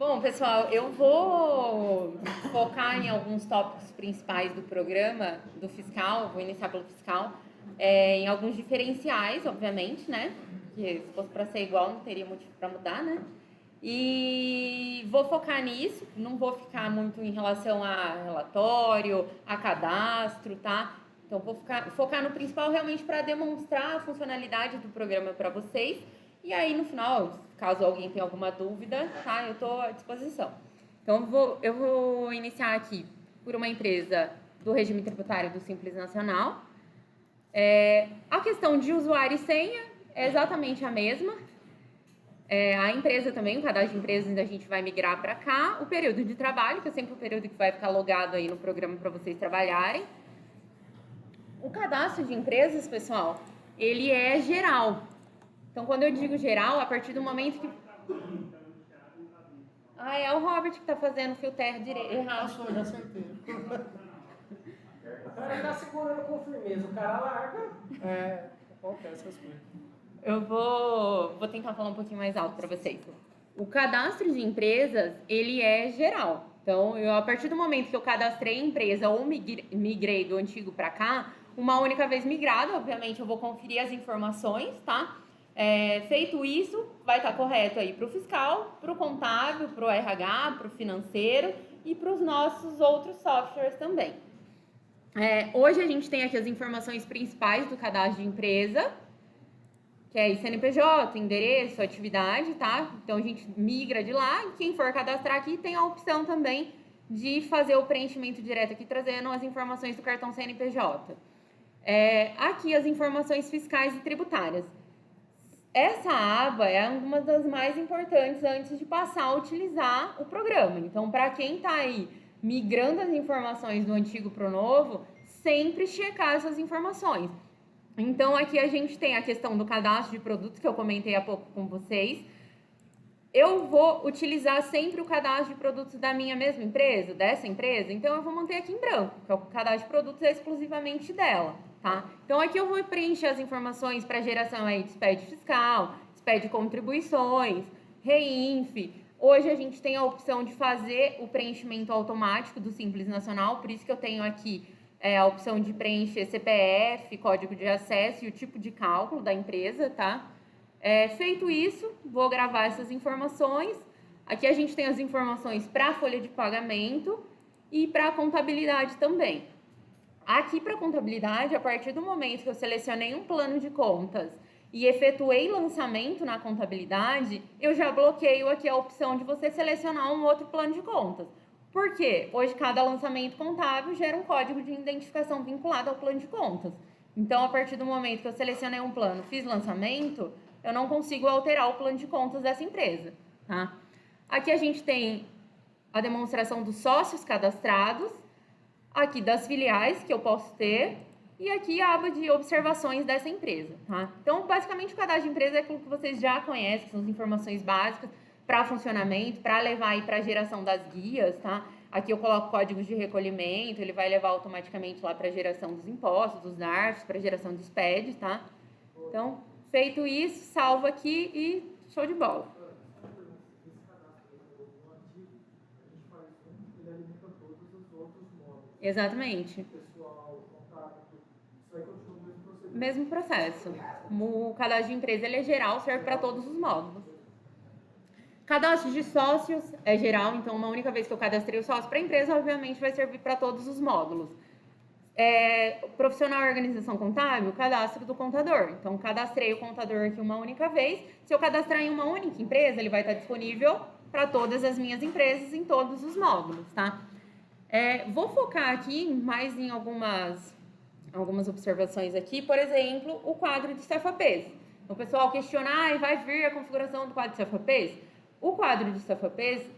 Bom, pessoal, eu vou focar em alguns tópicos principais do programa, do fiscal, vou iniciar pelo fiscal, em alguns diferenciais, obviamente, né? Porque se fosse para ser igual, não teria motivo para mudar, né? E vou focar nisso, não vou ficar muito em relação a relatório, a cadastro, tá? Então, vou focar no principal realmente para demonstrar a funcionalidade do programa para vocês. E aí, no final, caso alguém tenha alguma dúvida, tá? Eu estou à disposição. Então, eu vou iniciar aqui por uma empresa do regime tributário do Simples Nacional. A questão de usuário e senha é exatamente a mesma. A empresa também, o cadastro de empresas, a gente vai migrar para cá. O período de trabalho, que é sempre o período que vai ficar logado aí no programa para vocês trabalharem. O cadastro de empresas, pessoal, ele é geral. Então, quando eu digo geral, a partir do momento que... é o Robert que está fazendo o fio terra errado. Passou, já acertei. O cara tá segurando com firmeza, o cara larga. Acontece essas coisas. Eu vou tentar falar um pouquinho mais alto para vocês. O cadastro de empresas, ele é geral. Então, a partir do momento que eu cadastrei a empresa ou migrei do antigo para cá, uma única vez migrado, obviamente, eu vou conferir as informações, tá? Feito isso, vai estar correto aí para o fiscal, para o contábil, para o RH, para o financeiro e para os nossos outros softwares também. Hoje a gente tem aqui as informações principais do cadastro de empresa, que é CNPJ, endereço, atividade, tá? Então a gente migra de lá e quem for cadastrar aqui tem a opção também de fazer o preenchimento direto aqui, trazendo as informações do cartão CNPJ. Aqui as informações fiscais e tributárias. Essa aba é uma das mais importantes antes de passar a utilizar o programa. Então, para quem está aí migrando as informações do antigo para o novo, sempre checar essas informações. Então, aqui a gente tem a questão do cadastro de produtos, que eu comentei há pouco com vocês. Eu vou utilizar sempre o cadastro de produtos da minha mesma empresa, dessa empresa, então eu vou manter aqui em branco, porque o cadastro de produtos é exclusivamente dela, tá? Então, aqui eu vou preencher as informações para geração aí de SPED fiscal, SPED de contribuições, REINF. Hoje a gente tem a opção de fazer o preenchimento automático do Simples Nacional, por isso que eu tenho aqui a opção de preencher CPF, código de acesso e o tipo de cálculo da empresa, tá? Feito isso, vou gravar essas informações. Aqui a gente tem as informações para a folha de pagamento e para a contabilidade também. Aqui para a contabilidade, a partir do momento que eu selecionei um plano de contas e efetuei lançamento na contabilidade, eu já bloqueio aqui a opção de você selecionar um outro plano de contas. Por quê? Hoje, cada lançamento contábil gera um código de identificação vinculado ao plano de contas. Então, a partir do momento que eu selecionei um plano, fiz lançamento, eu não consigo alterar o plano de contas dessa empresa, tá? Aqui a gente tem a demonstração dos sócios cadastrados, aqui das filiais que eu posso ter, e aqui a aba de observações dessa empresa, tá? Então, basicamente, o cadastro de empresa é aquilo que vocês já conhecem, que são as informações básicas para funcionamento, para levar aí para a geração das guias, tá? Aqui eu coloco códigos de recolhimento, ele vai levar automaticamente lá para a geração dos impostos, dos NARFs, para a geração do SPED, tá? Então, feito isso, salvo aqui e show de bola. Exatamente. Mesmo processo. O cadastro de empresa ele é geral, serve para todos os módulos. Cadastro de sócios é geral, então uma única vez que eu cadastrei o sócio para a empresa, obviamente vai servir para todos os módulos. Profissional e organização contábil, cadastro do contador. Então, cadastrei o contador aqui uma única vez. Se eu cadastrar em uma única empresa, ele vai estar disponível para todas as minhas empresas em todos os módulos, tá? Vou focar aqui mais em algumas observações aqui. Por exemplo, o quadro de CFAPs. Então, o pessoal questiona, vai vir a configuração do quadro de CFAPs? O quadro de CFAPs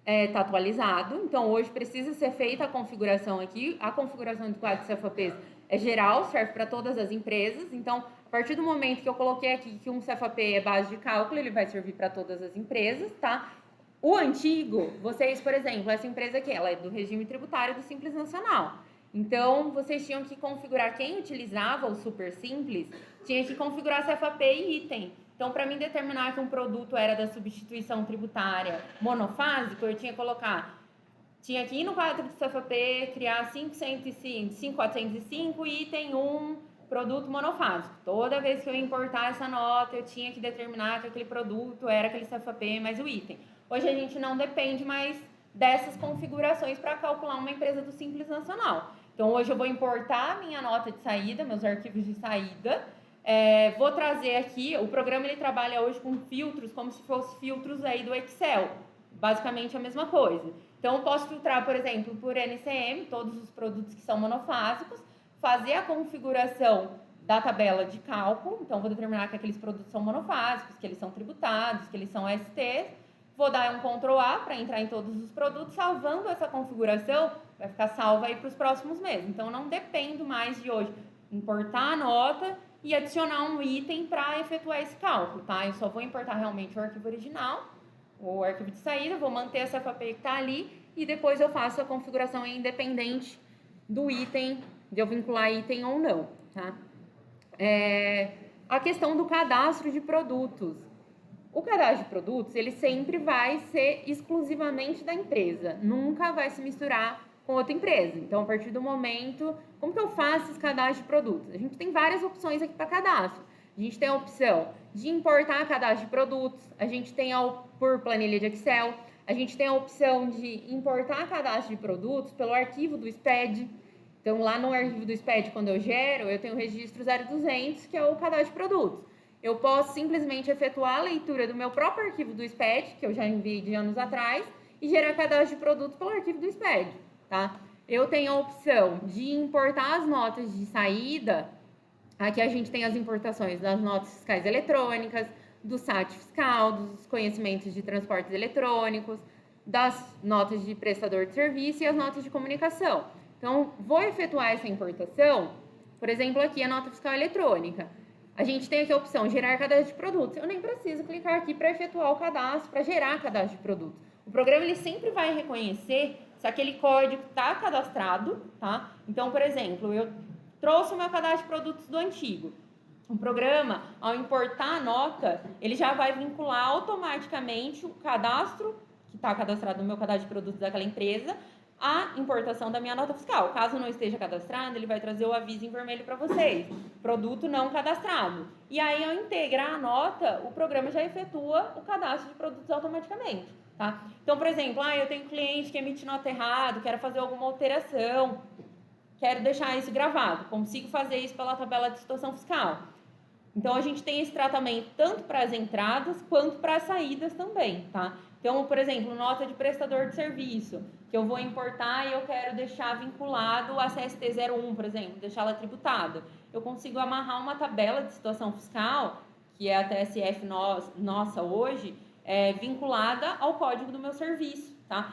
está atualizado, então hoje precisa ser feita a configuração aqui. A configuração do quadro de CFAPs é geral, serve para todas as empresas. Então, a partir do momento que eu coloquei aqui que um CFAP é base de cálculo, ele vai servir para todas as empresas, tá? O antigo, vocês, por exemplo, essa empresa aqui, ela é do regime tributário do Simples Nacional. Então, vocês tinham que configurar, quem utilizava o Super Simples, tinha que configurar CFAP e item. Então, para mim determinar que um produto era da substituição tributária monofásico, eu tinha que colocar, tinha que ir no quadro de CFP, criar 5405 e item 1, produto monofásico. Toda vez que eu importar essa nota, eu tinha que determinar que aquele produto era aquele CFP mais o item. Hoje a gente não depende mais dessas configurações para calcular uma empresa do Simples Nacional. Então, hoje eu vou importar minha nota de saída, meus arquivos de saída, vou trazer aqui, o programa ele trabalha hoje com filtros, como se fossem filtros aí do Excel, basicamente a mesma coisa. Então, eu posso filtrar, por exemplo, por NCM, todos os produtos que são monofásicos, fazer a configuração da tabela de cálculo, então vou determinar que aqueles produtos são monofásicos, que eles são tributados, que eles são STs, vou dar um Ctrl A para entrar em todos os produtos, salvando essa configuração, vai ficar salva aí para os próximos meses. Então, não dependo mais de hoje importar a nota e adicionar um item para efetuar esse cálculo, tá? Eu só vou importar realmente o arquivo original, o arquivo de saída, vou manter essa FAP que está ali e depois eu faço a configuração independente do item, de eu vincular item ou não, tá? A questão do cadastro de produtos. O cadastro de produtos, ele sempre vai ser exclusivamente da empresa, nunca vai se misturar com outra empresa. Então, a partir do momento, como que eu faço esse cadastro de produtos? A gente tem várias opções aqui para cadastro. A gente tem a opção de importar cadastro de produtos, a gente tem por planilha de Excel, a gente tem a opção de importar cadastro de produtos pelo arquivo do SPED. Então, lá no arquivo do SPED, quando eu gero, eu tenho o registro 0200, que é o cadastro de produtos. Eu posso simplesmente efetuar a leitura do meu próprio arquivo do SPED, que eu já enviei de anos atrás, e gerar cadastro de produtos pelo arquivo do SPED, tá? Eu tenho a opção de importar as notas de saída. Aqui a gente tem as importações das notas fiscais eletrônicas, do SAT fiscal, dos conhecimentos de transportes eletrônicos, das notas de prestador de serviço e as notas de comunicação. Então, vou efetuar essa importação, por exemplo, aqui a nota fiscal eletrônica. A gente tem aqui a opção gerar cadastro de produtos. Eu nem preciso clicar aqui para efetuar o cadastro, para gerar cadastro de produtos. O programa ele sempre vai reconhecer se aquele código está cadastrado, tá? Então, por exemplo, eu trouxe o meu cadastro de produtos do antigo. O programa, ao importar a nota, ele já vai vincular automaticamente o cadastro que está cadastrado no meu cadastro de produtos daquela empresa a importação da minha nota fiscal. Caso não esteja cadastrado, ele vai trazer o aviso em vermelho para vocês. Produto não cadastrado. E aí, ao integrar a nota, o programa já efetua o cadastro de produtos automaticamente, tá? Então, por exemplo, eu tenho um cliente que emite nota errado, quero fazer alguma alteração, quero deixar isso gravado. Consigo fazer isso pela tabela de situação fiscal. Então, a gente tem esse tratamento tanto para as entradas quanto para as saídas também, tá? Então, por exemplo, nota de prestador de serviço, que eu vou importar e eu quero deixar vinculado a CST 01, por exemplo, deixá-la tributada. Eu consigo amarrar uma tabela de situação fiscal, que é a TSF nossa hoje, vinculada ao código do meu serviço, tá?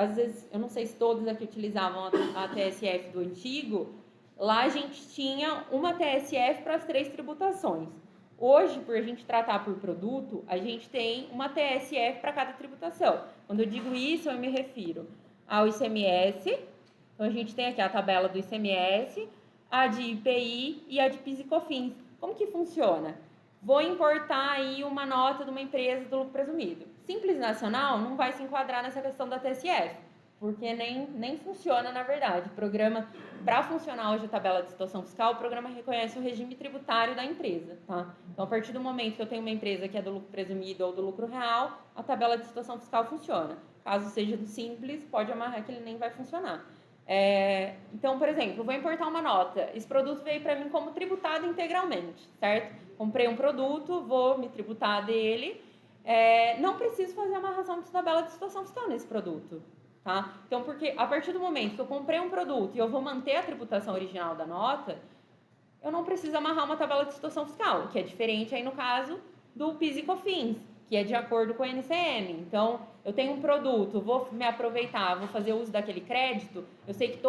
Às vezes, eu não sei se todos aqui utilizavam a TSF do antigo, lá a gente tinha uma TSF para as 3 tributações. Hoje, por a gente tratar por produto, a gente tem uma TSF para cada tributação. Quando eu digo isso, eu me refiro ao ICMS. Então, a gente tem aqui a tabela do ICMS, a de IPI e a de PIS e COFINS. Como que funciona? Vou importar aí uma nota de uma empresa do lucro presumido. Simples Nacional não vai se enquadrar nessa questão da TSF, porque nem funciona, na verdade. O programa, para funcionar hoje a tabela de situação fiscal, o programa reconhece o regime tributário da empresa, tá? Então, a partir do momento que eu tenho uma empresa que é do lucro presumido ou do lucro real, a tabela de situação fiscal funciona. Caso seja do Simples, pode amarrar que ele nem vai funcionar. Então, por exemplo, eu vou importar uma nota. Esse produto veio para mim como tributado integralmente, certo? Comprei um produto, vou me tributar dele. Não preciso fazer amarração de tabela de situação fiscal nesse produto. Tá? Então, porque a partir do momento que eu comprei um produto e eu vou manter a tributação original da nota, eu não preciso amarrar uma tabela de situação fiscal, que é diferente aí no caso do PIS e COFINS, que é de acordo com o NCM. Então, eu tenho um produto, vou me aproveitar, vou fazer uso daquele crédito, eu sei que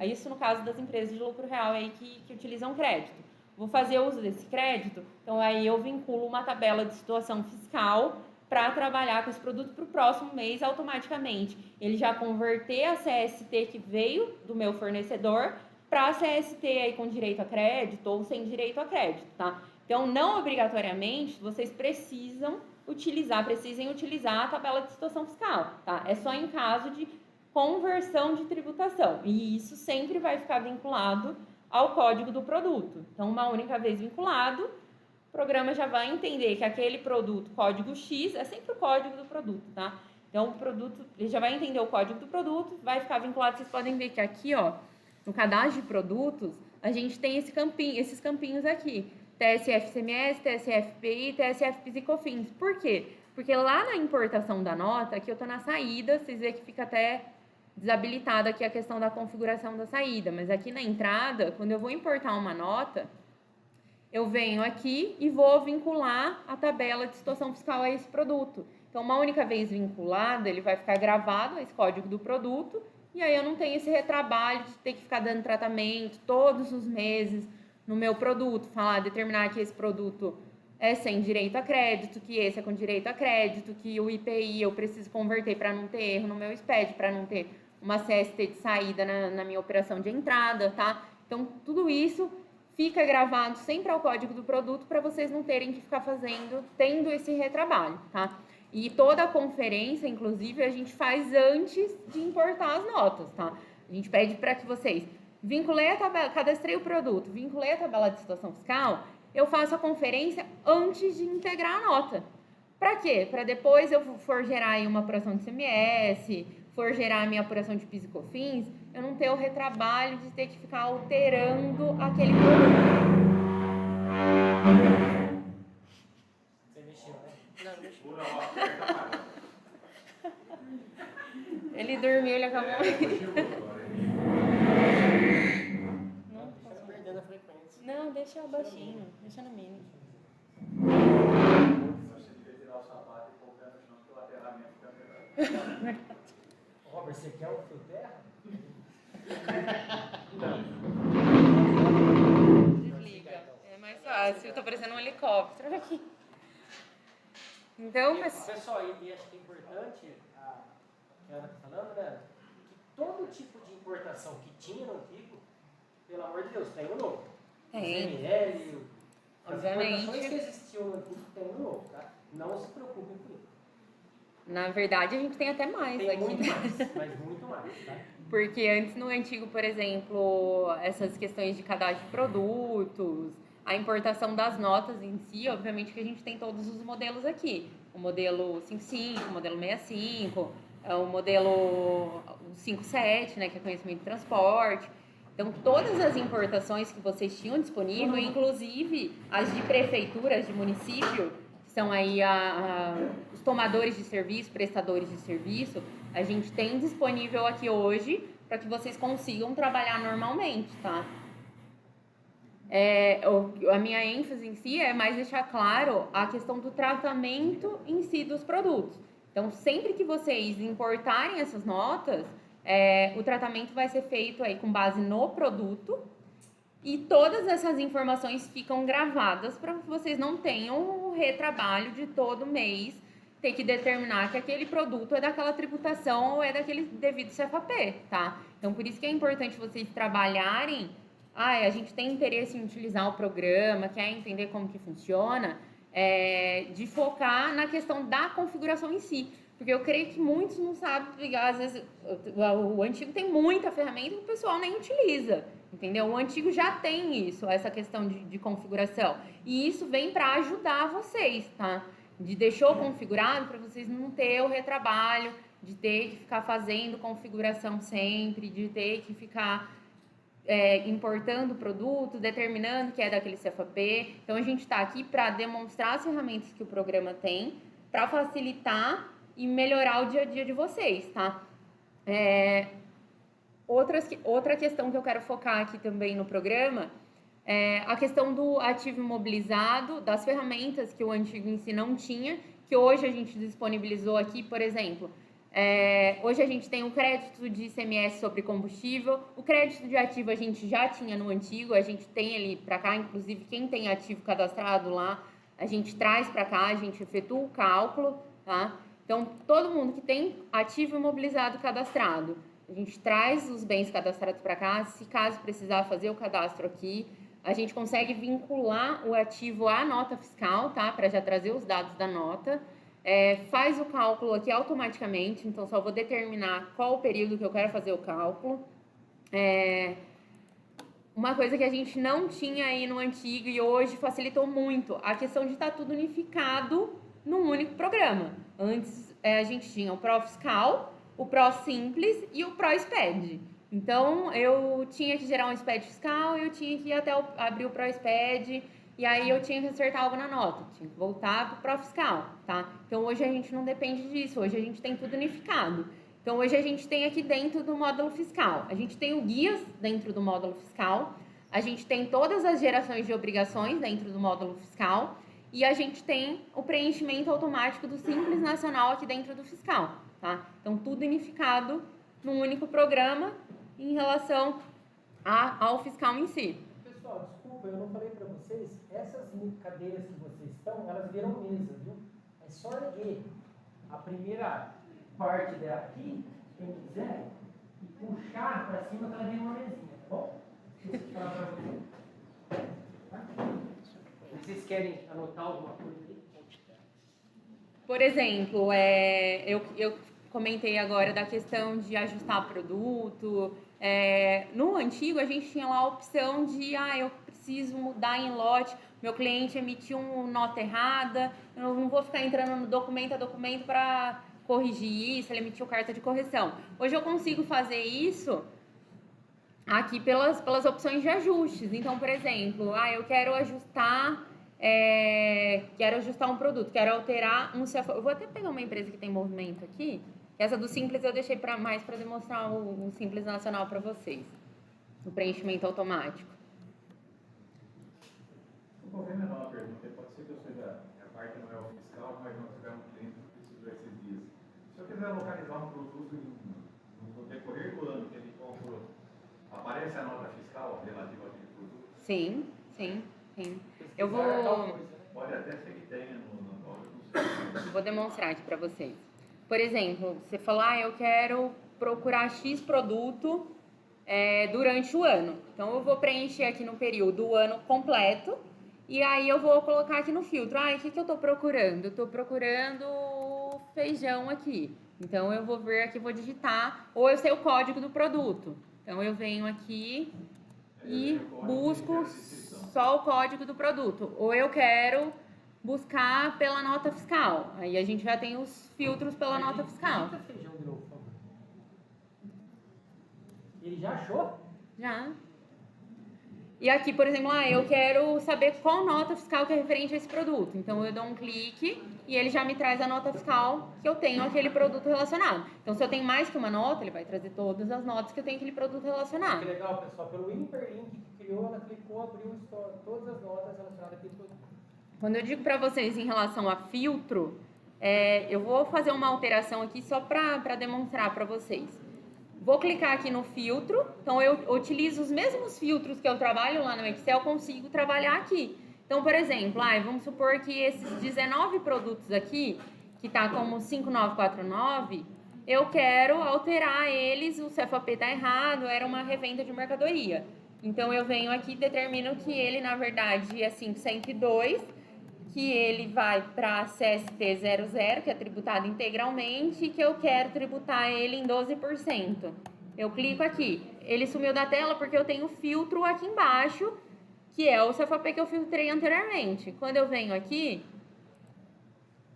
isso no caso das empresas de lucro real aí que utilizam crédito, vou fazer uso desse crédito, então aí eu vinculo uma tabela de situação fiscal para trabalhar com esse produto para o próximo mês automaticamente. Ele já converter a CST que veio do meu fornecedor para a CST aí com direito a crédito ou sem direito a crédito, tá? Então, não obrigatoriamente, vocês precisem utilizar a tabela de situação fiscal, tá? É só em caso de conversão de tributação. E isso sempre vai ficar vinculado ao código do produto. Então, uma única vez vinculado, o programa já vai entender que aquele produto, código X, é sempre o código do produto, tá? Então, o produto, ele já vai entender o código do produto, vai ficar vinculado. Vocês podem ver que aqui, ó, no cadastro de produtos, a gente tem esses campinhos aqui. TSF-CMS, TSF-PI, TSF-PIS e COFINS. Por quê? Porque lá na importação da nota, aqui eu estou na saída, vocês veem que fica até desabilitado aqui a questão da configuração da saída. Mas aqui na entrada, quando eu vou importar uma nota, eu venho aqui e vou vincular a tabela de situação fiscal a esse produto. Então, uma única vez vinculado, ele vai ficar gravado esse código do produto, e aí eu não tenho esse retrabalho de ter que ficar dando tratamento todos os meses no meu produto, determinar que esse produto é sem direito a crédito, que esse é com direito a crédito, que o IPI eu preciso converter para não ter erro no meu SPED, para não ter uma CST de saída na minha operação de entrada, tá? Então, tudo isso fica gravado sempre ao código do produto para vocês não terem que ficar tendo esse retrabalho, tá? E toda a conferência, inclusive, a gente faz antes de importar as notas, tá? A gente pede para que vocês vinculem a tabela, cadastrei o produto, vinculei a tabela de situação fiscal, eu faço a conferência antes de integrar a nota. Para quê? Para depois eu for gerar aí uma apuração de CMS, for gerar a minha apuração de PIS e COFINS, eu não ter o retrabalho de ter que ficar alterando aquele produto. Você mexeu, né? Não, não mexeu. Ele dormiu, ele acabou. Não, tá perdendo a frequência. Não, deixa baixinho, deixa no mínimo. Robert, você quer um fio terra? Desliga. É mais fácil. Eu tô parecendo um helicóptero aqui. Então, mas... Pessoal, e acho que é importante, a Ana está falando, né? Que todo tipo de importação que tinha no antigo, pelo amor de Deus, tem no novo. Tem. CML, as Obviamente. importações que existiam no antigo, tem no novo, tá? Não se preocupem com isso. Na verdade, a gente tem até mais Tem aqui. muito mais, mas muito mais, tá? Porque antes, no antigo, por exemplo, essas questões de cadastro de produtos, a importação das notas em si, obviamente que a gente tem todos os modelos aqui. O modelo 55, o modelo 65, o modelo 57, né, que é conhecimento de transporte. Então, todas as importações que vocês tinham disponível, inclusive as de prefeituras, de município, que são aí os tomadores de serviço, prestadores de serviço, a gente tem disponível aqui hoje para que vocês consigam trabalhar normalmente, tá? A minha ênfase em si é mais deixar claro a questão do tratamento em si dos produtos. Então, sempre que vocês importarem essas notas, o tratamento vai ser feito aí com base no produto e todas essas informações ficam gravadas para que vocês não tenham o retrabalho de todo mês ter que determinar que aquele produto é daquela tributação ou é daquele devido CFAP, tá? Então, por isso que é importante vocês trabalharem. A gente tem interesse em utilizar o programa, quer entender como que funciona, de focar na questão da configuração em si. Porque eu creio que muitos não sabem, às vezes o antigo tem muita ferramenta que o pessoal nem utiliza, entendeu? O antigo já tem isso, essa questão de configuração. E isso vem para ajudar vocês, tá? De deixou configurado para vocês não ter o retrabalho, de ter que ficar fazendo configuração sempre, de ter que ficar importando o produto, determinando que é daquele CFAP. Então, a gente está aqui para demonstrar as ferramentas que o programa tem, para facilitar e melhorar o dia a dia de vocês, tá? Outra questão que eu quero focar aqui também no programa é a questão do ativo imobilizado, das ferramentas que o antigo em si não tinha, que hoje a gente disponibilizou aqui, por exemplo. Hoje a gente tem o crédito de ICMS sobre combustível, o crédito de ativo a gente já tinha no antigo, a gente tem ele para cá, inclusive quem tem ativo cadastrado lá, a gente traz para cá, a gente efetua o cálculo, tá? Então, todo mundo que tem ativo imobilizado cadastrado, a gente traz os bens cadastrados para cá, se caso precisar fazer o cadastro aqui, a gente consegue vincular o ativo à nota fiscal, tá? Para já trazer os dados da nota. Faz o cálculo aqui automaticamente, então só vou determinar qual o período que eu quero fazer o cálculo. Uma coisa que a gente não tinha aí no antigo e hoje facilitou muito, a questão de estar tudo unificado num único programa. Antes a gente tinha o Pro Fiscal, o Pro Simples e o Pro SPED. Então eu tinha que gerar um SPED fiscal, eu tinha que ir até abrir o Pro SPED e aí eu tinha que acertar algo na nota, tinha que voltar para o Pro Fiscal, tá? Então hoje a gente não depende disso, hoje a gente tem tudo unificado. Então, hoje a gente tem aqui dentro do módulo fiscal, a gente tem o guias dentro do módulo fiscal, a gente tem todas as gerações de obrigações dentro do módulo fiscal e a gente tem o preenchimento automático do Simples Nacional aqui dentro do fiscal, tá? Então, tudo unificado num único programa em relação ao fiscal em si. Pessoal, desculpa, eu não falei para vocês, essas cadeiras que vocês estão, elas viram mesa, viu? É só erguer a primeira parte dela aqui, quem quiser, e puxar para cima para ela vir uma mesinha, tá bom? Deixa eu falar para vocês. Tá? Vocês querem anotar alguma coisa aí? Por exemplo, eu comentei agora da questão de ajustar produto. No antigo, a gente tinha lá a opção de, eu preciso mudar em lote, meu cliente emitiu uma nota errada, eu não vou ficar entrando no documento a documento para corrigir isso, ele emitiu carta de correção. Hoje eu consigo fazer isso aqui pelas opções de ajustes. Então, por exemplo, eu quero ajustar um produto, quero alterar um CFO. Eu vou até pegar uma empresa que tem movimento aqui. Essa do Simples eu deixei mais para demonstrar o Simples Nacional para vocês. O preenchimento automático. O governo não é uma pergunta, pode ser que eu seja a parte não é o fiscal, mas não tiver um cliente que precisou esses dias. Se eu quiser localizar um produto no decorrer do ano que ele comprou, aparece a nota fiscal relativa àquele produto? Sim. Eu vou... Pode até ser que tenha no código. Vou demonstrar aqui para vocês. Por exemplo, você falou, eu quero procurar X produto durante o ano. Então, eu vou preencher aqui no período o ano completo e aí eu vou colocar aqui no filtro. O que eu estou procurando? Eu estou procurando feijão aqui. Então, eu vou ver aqui, vou digitar, ou eu sei o código do produto. Então, eu venho aqui e busco só o código do produto. Ou eu quero buscar pela nota fiscal. Aí a gente já tem os filtros pela nota fiscal. Digita feijão de novo, por favor. Ele já achou? Já. E aqui, por exemplo, eu quero saber qual nota fiscal que é referente a esse produto. Então, eu dou um clique e ele já me traz a nota fiscal que eu tenho aquele produto relacionado. Então, se eu tenho mais que uma nota, ele vai trazer todas as notas que eu tenho aquele produto relacionado. Que legal, pessoal. Pelo hiperlink que criou, ela clicou, abriu todas as notas relacionadas àquele produto. Quando eu digo para vocês em relação a filtro, eu vou fazer uma alteração aqui só para demonstrar para vocês. Vou clicar aqui no filtro, então eu utilizo os mesmos filtros que eu trabalho lá no Excel, consigo trabalhar aqui. Então, por exemplo, vamos supor que esses 19 produtos aqui, que está como 5949, eu quero alterar eles, o CFOP está errado, era uma revenda de mercadoria. Então, eu venho aqui e determino que ele, na verdade, é 502, que ele vai para CST00, que é tributado integralmente, e que eu quero tributar ele em 12%. Eu clico aqui. Ele sumiu da tela porque eu tenho filtro aqui embaixo, que é o CFOP que eu filtrei anteriormente. Quando eu venho aqui,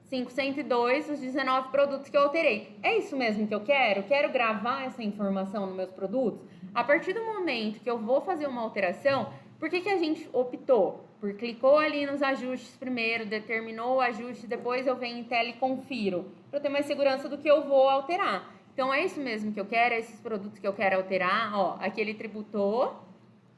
502, os 19 produtos que eu alterei. É isso mesmo que eu quero? Quero gravar essa informação nos meus produtos? A partir do momento que eu vou fazer uma alteração, por que a gente optou? Por clicou ali nos ajustes primeiro, determinou o ajuste, depois eu venho em tela e confiro, para eu ter mais segurança do que eu vou alterar. Então, é isso mesmo que eu quero, esses produtos que eu quero alterar. Aqui ele tributou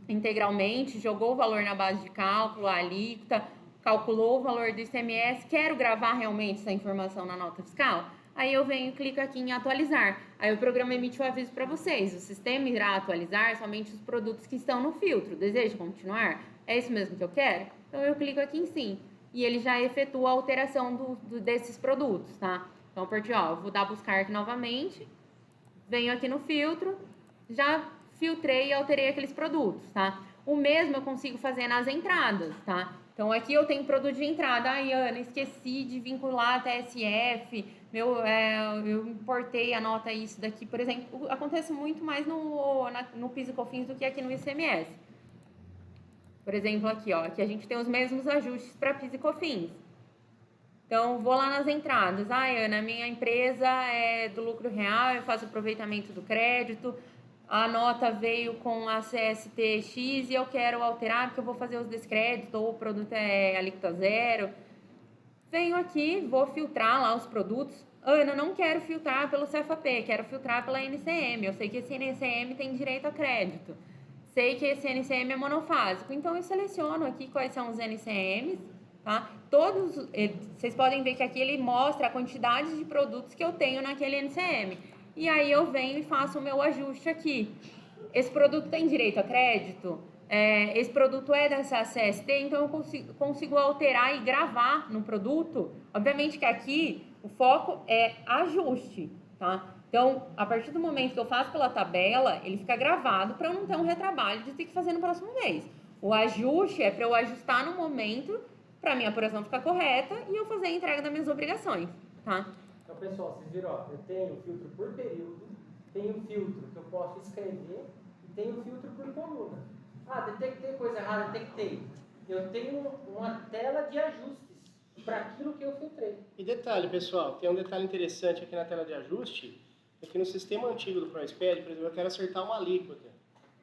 integralmente, jogou o valor na base de cálculo, a alíquota, calculou o valor do ICMS, quero gravar realmente essa informação na nota fiscal? Aí eu venho e clico aqui em atualizar. Aí o programa emite o aviso para vocês. O sistema irá atualizar somente os produtos que estão no filtro. Deseja continuar? É isso mesmo que eu quero? Então eu clico aqui em sim. E ele já efetua a alteração desses produtos, tá? Então, a partir, eu vou dar buscar aqui novamente. Venho aqui no filtro. Já filtrei e alterei aqueles produtos, tá? O mesmo eu consigo fazer nas entradas, tá? Então, aqui eu tenho produto de entrada. Ai, Ana, esqueci de vincular a TSF. Eu importei a nota isso daqui. Por exemplo, acontece muito mais no PIS e COFINS do que aqui no ICMS. Por exemplo, aqui, ó. Aqui a gente tem os mesmos ajustes para PIS e COFINS. Então, vou lá nas entradas. Ai, Ana, minha empresa é do lucro real, eu faço aproveitamento do crédito. A nota veio com a CST X e eu quero alterar porque eu vou fazer os descréditos ou o produto é alíquota zero. Venho aqui, vou filtrar lá os produtos. Ana, não quero filtrar pelo CFAP, quero filtrar pela NCM. Eu sei que esse NCM tem direito a crédito. Sei que esse NCM é monofásico. Então, eu seleciono aqui quais são os NCMs, tá? Vocês podem ver que aqui ele mostra a quantidade de produtos que eu tenho naquele NCM. E aí eu venho e faço o meu ajuste aqui. Esse produto tem direito a crédito? Esse produto é dessa CST, então eu consigo alterar e gravar no produto. Obviamente que aqui o foco é ajuste, tá? Então, a partir do momento que eu faço pela tabela, ele fica gravado para eu não ter um retrabalho de ter que fazer no próximo mês. O ajuste é para eu ajustar no momento para a minha apuração ficar correta e eu fazer a entrega das minhas obrigações, tá? Então, pessoal, vocês viram, ó, eu tenho filtro por período, tenho filtro que eu posso escrever e tenho filtro por coluna. Ah, detectei coisa errada, detectei. Eu tenho uma tela de ajustes para aquilo que eu filtrei. E detalhe, pessoal, tem um detalhe interessante aqui na tela de ajuste, é que no sistema antigo do ProSped, por exemplo, eu quero acertar uma alíquota.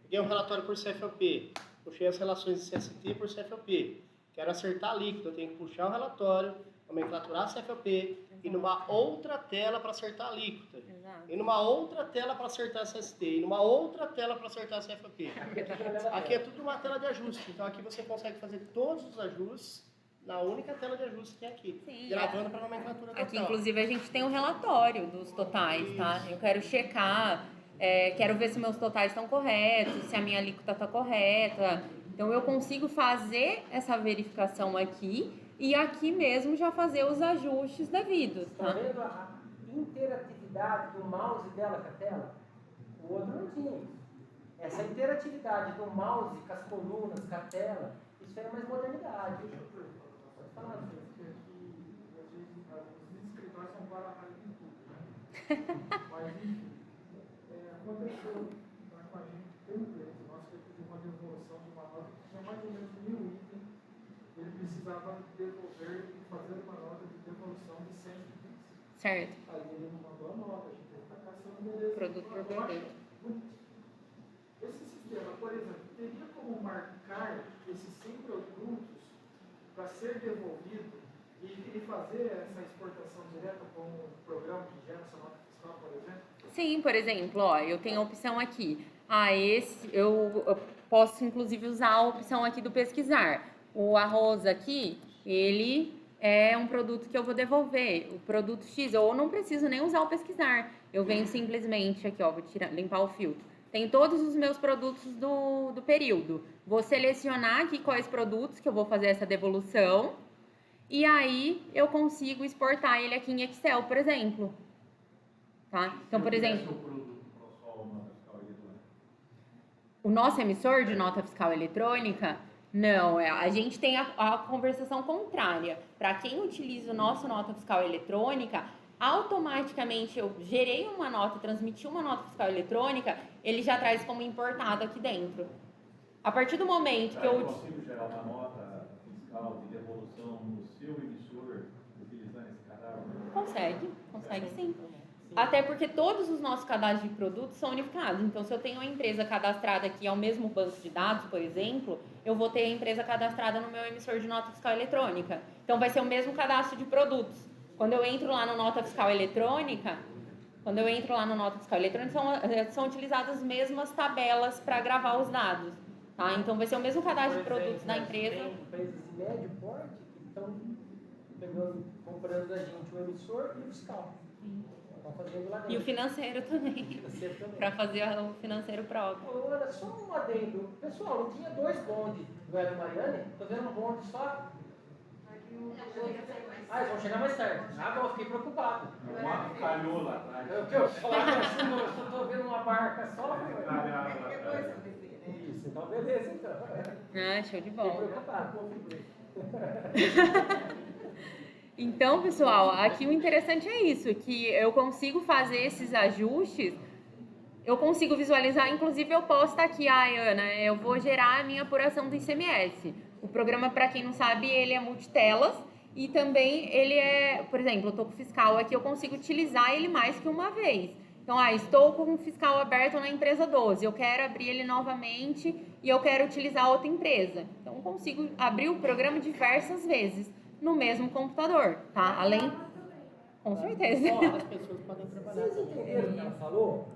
Peguei um relatório por CFOP, puxei as relações de CST por CFOP. Quero acertar a alíquota, eu tenho que puxar o relatório, nomenclaturar a CFOP, e numa outra tela para acertar a alíquota. Exato. E numa outra tela para acertar a CST. E numa outra tela para acertar a CFOP. Aqui é tudo uma tela de ajuste. Então aqui você consegue fazer todos os ajustes na única tela de ajuste que tem aqui. Sim, gravando para a nomenclatura total. Aqui, inclusive, a gente tem um relatório dos totais, tá? Eu quero checar, quero ver se meus totais estão corretos, se a minha alíquota está correta. Então, eu consigo fazer essa verificação aqui e aqui mesmo já fazer os ajustes devidos, Está tá? vendo a interatividade do mouse dela com a tela? O outro não tinha isso. Essa interatividade do mouse com as colunas, com a tela, isso era mais modernidade. Pode falar, Fê. Os escritórios são baralhados em tudo, né? Mas, enfim, aconteceu com a gente, tem um cliente nosso que pediu uma devolução de uma nota que tinha mais ou menos 1000 itens, ele precisava devolver e fazer uma nota de devolução de 100 itens. Certo. Aí ele não mandou a nota, a gente teve que ficar caçando beleza. Produto por produto. Esse sistema, por exemplo, teria como marcar esses 100 produtos para ser devolvido e fazer essa exportação direta com um programa que gera essa nota fiscal, por exemplo? Sim, por exemplo, ó, eu tenho a opção aqui. Eu posso inclusive usar a opção aqui do pesquisar. O arroz aqui, ele é um produto que eu vou devolver. O produto X, eu não preciso nem usar o pesquisar. Eu venho simplesmente aqui, ó, vou limpar o filtro. Tem todos os meus produtos do período. Vou selecionar aqui quais produtos que eu vou fazer essa devolução. E aí, eu consigo exportar ele aqui em Excel, por exemplo. Tá? Então, por exemplo, o nosso emissor de nota fiscal eletrônica, não, a gente tem a conversação contrária. Para quem utiliza o nosso nota fiscal eletrônica, automaticamente eu gerei uma nota, transmiti uma nota fiscal eletrônica, ele já traz como importado aqui dentro. A partir do momento que eu consigo gerar uma nota fiscal de devolução no seu emissor utilizando esse cadastro? Consegue sim. Até porque todos os nossos cadastros de produtos são unificados. Então, se eu tenho uma empresa cadastrada aqui ao mesmo banco de dados, por exemplo, eu vou ter a empresa cadastrada no meu emissor de nota fiscal eletrônica. Então, vai ser o mesmo cadastro de produtos. Quando eu entro lá no nota fiscal eletrônica, são utilizadas as mesmas tabelas para gravar os dados. Tá? Então, vai ser o mesmo cadastro de produtos da empresa. Tem empresas de médio porte que estão comprando da gente o emissor e o fiscal. E o financeiro também. Para fazer o financeiro próprio. Olha, só um adendo. Pessoal, não tinha 2 bondes do Hélio Mariani? Estou vendo um bonde só. Eles vão chegar mais tarde. Bom, fiquei preocupado. O mato calhou lá atrás. Eu estou vendo uma barca só. Depois eu Isso. isso. Então, beleza, então. Ah, show de Fiquei bola. preocupado. Então, pessoal, aqui o interessante é isso, que eu consigo fazer esses ajustes, eu consigo visualizar, inclusive eu posso estar aqui, Ana, eu vou gerar a minha apuração do ICMS. O programa, para quem não sabe, ele é multitelas e também ele é, por exemplo, eu estou com o fiscal aqui, eu consigo utilizar ele mais que uma vez. Então, estou com o fiscal aberto na empresa 12, eu quero abrir ele novamente e eu quero utilizar outra empresa. Então, eu consigo abrir o programa diversas vezes no mesmo computador, tá? Além... Com certeza. As pessoas podem trabalhar. Vocês entenderam o que ela falou?